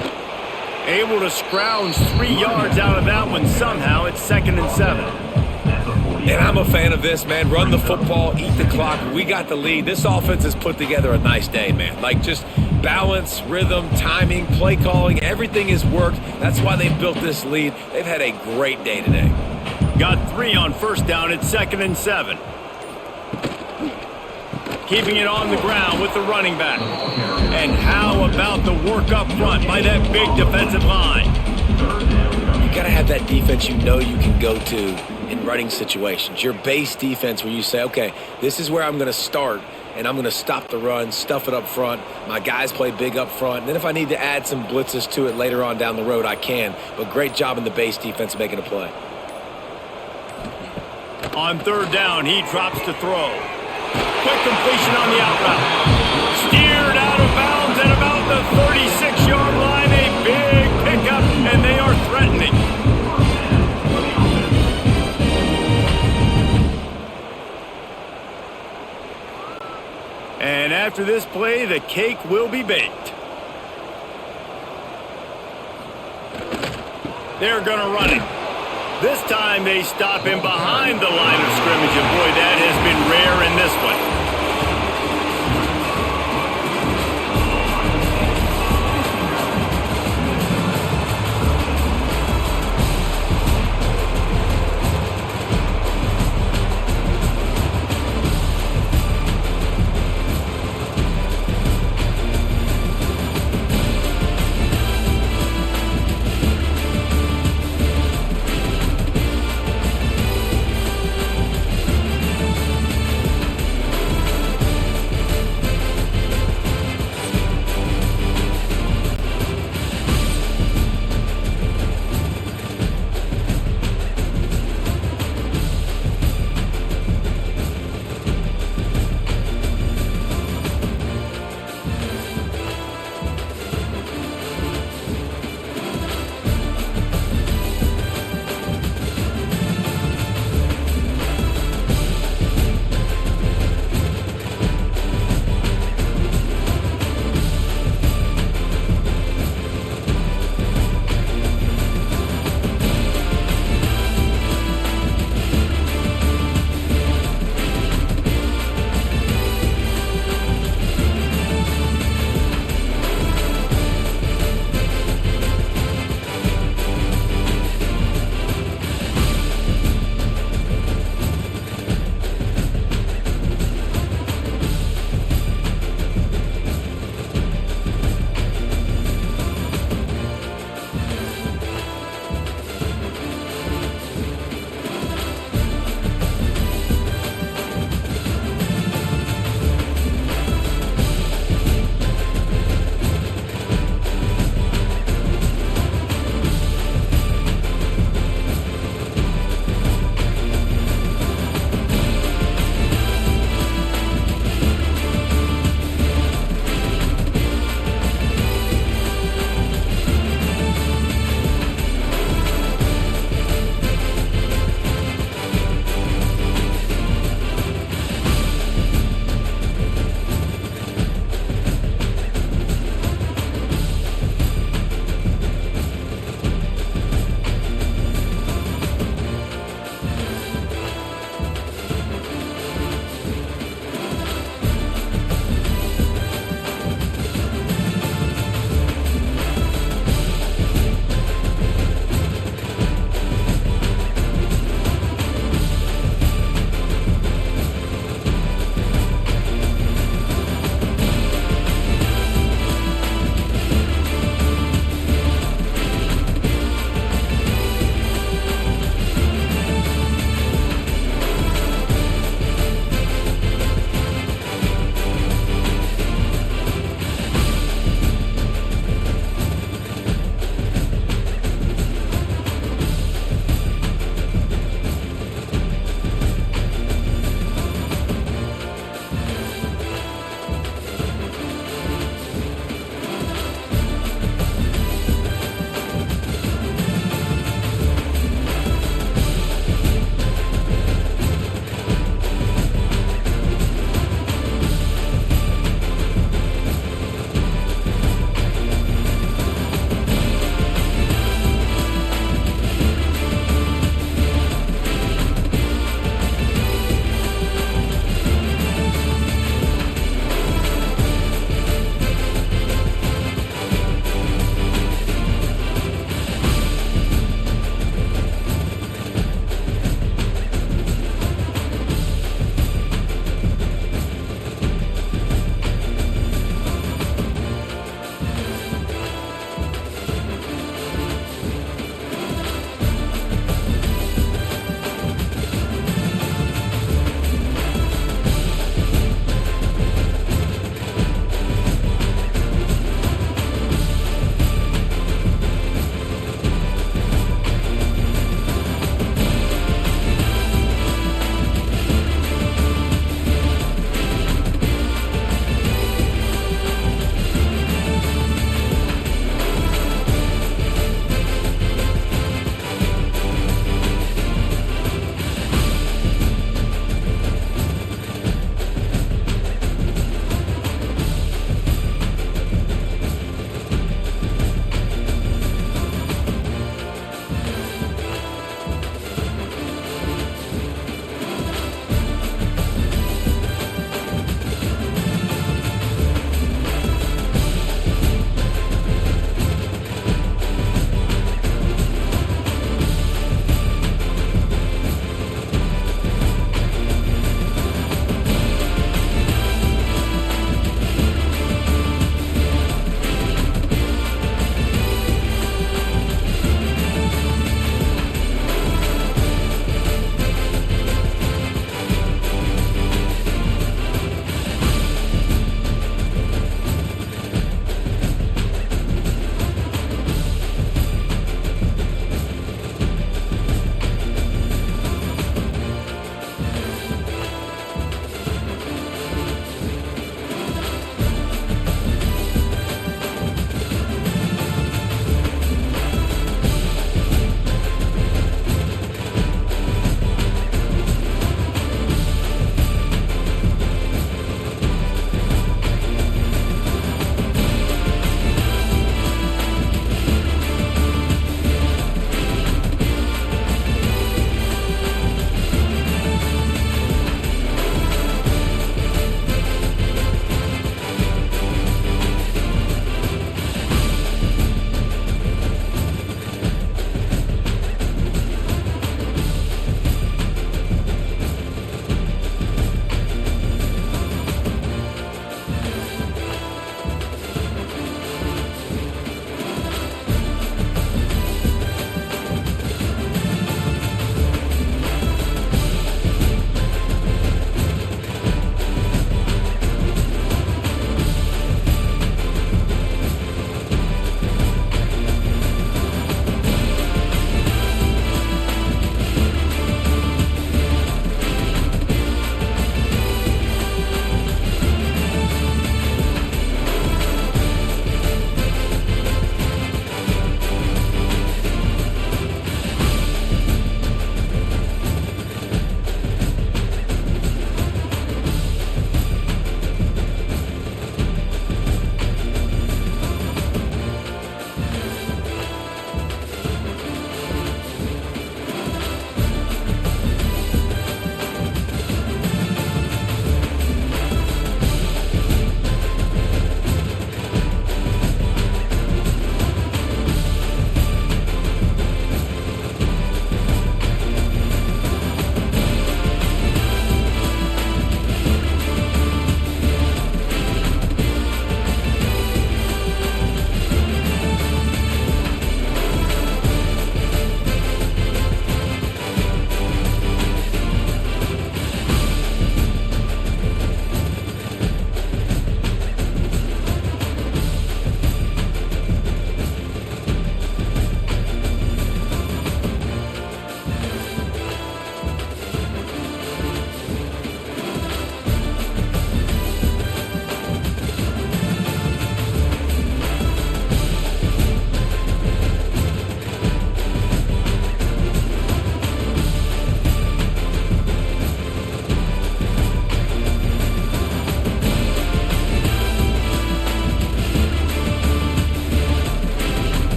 Able to scrounge 3 yards out of that one somehow. It's 2nd and 7. And I'm a fan of this, man. Run the football, eat the clock. We got the lead. This offense has put together a nice day, man. Like, just balance, rhythm, timing, play calling, everything has worked. That's why they've built this lead. They've had a great day today. Got 3 on 1st down. It's 2nd and 7. Keeping it on the ground with the running back. And how about the work up front by that big defensive line? You got to have that defense you know you can go to in running situations. Your base defense where you say, okay, this is where I'm going to start, and I'm going to stop the run, stuff it up front. My guys play big up front. And then if I need to add some blitzes to it later on down the road, I can. But great job in the base defense making a play. On third down, he drops to throw. Quick completion on the out route. Steered out of bounds at about the 36-yard line. A big pickup, and they are threatening. And after this play, the cake will be baked. They're going to run it. This time they stop him behind the line of scrimmage, and boy, that has been rare in this one.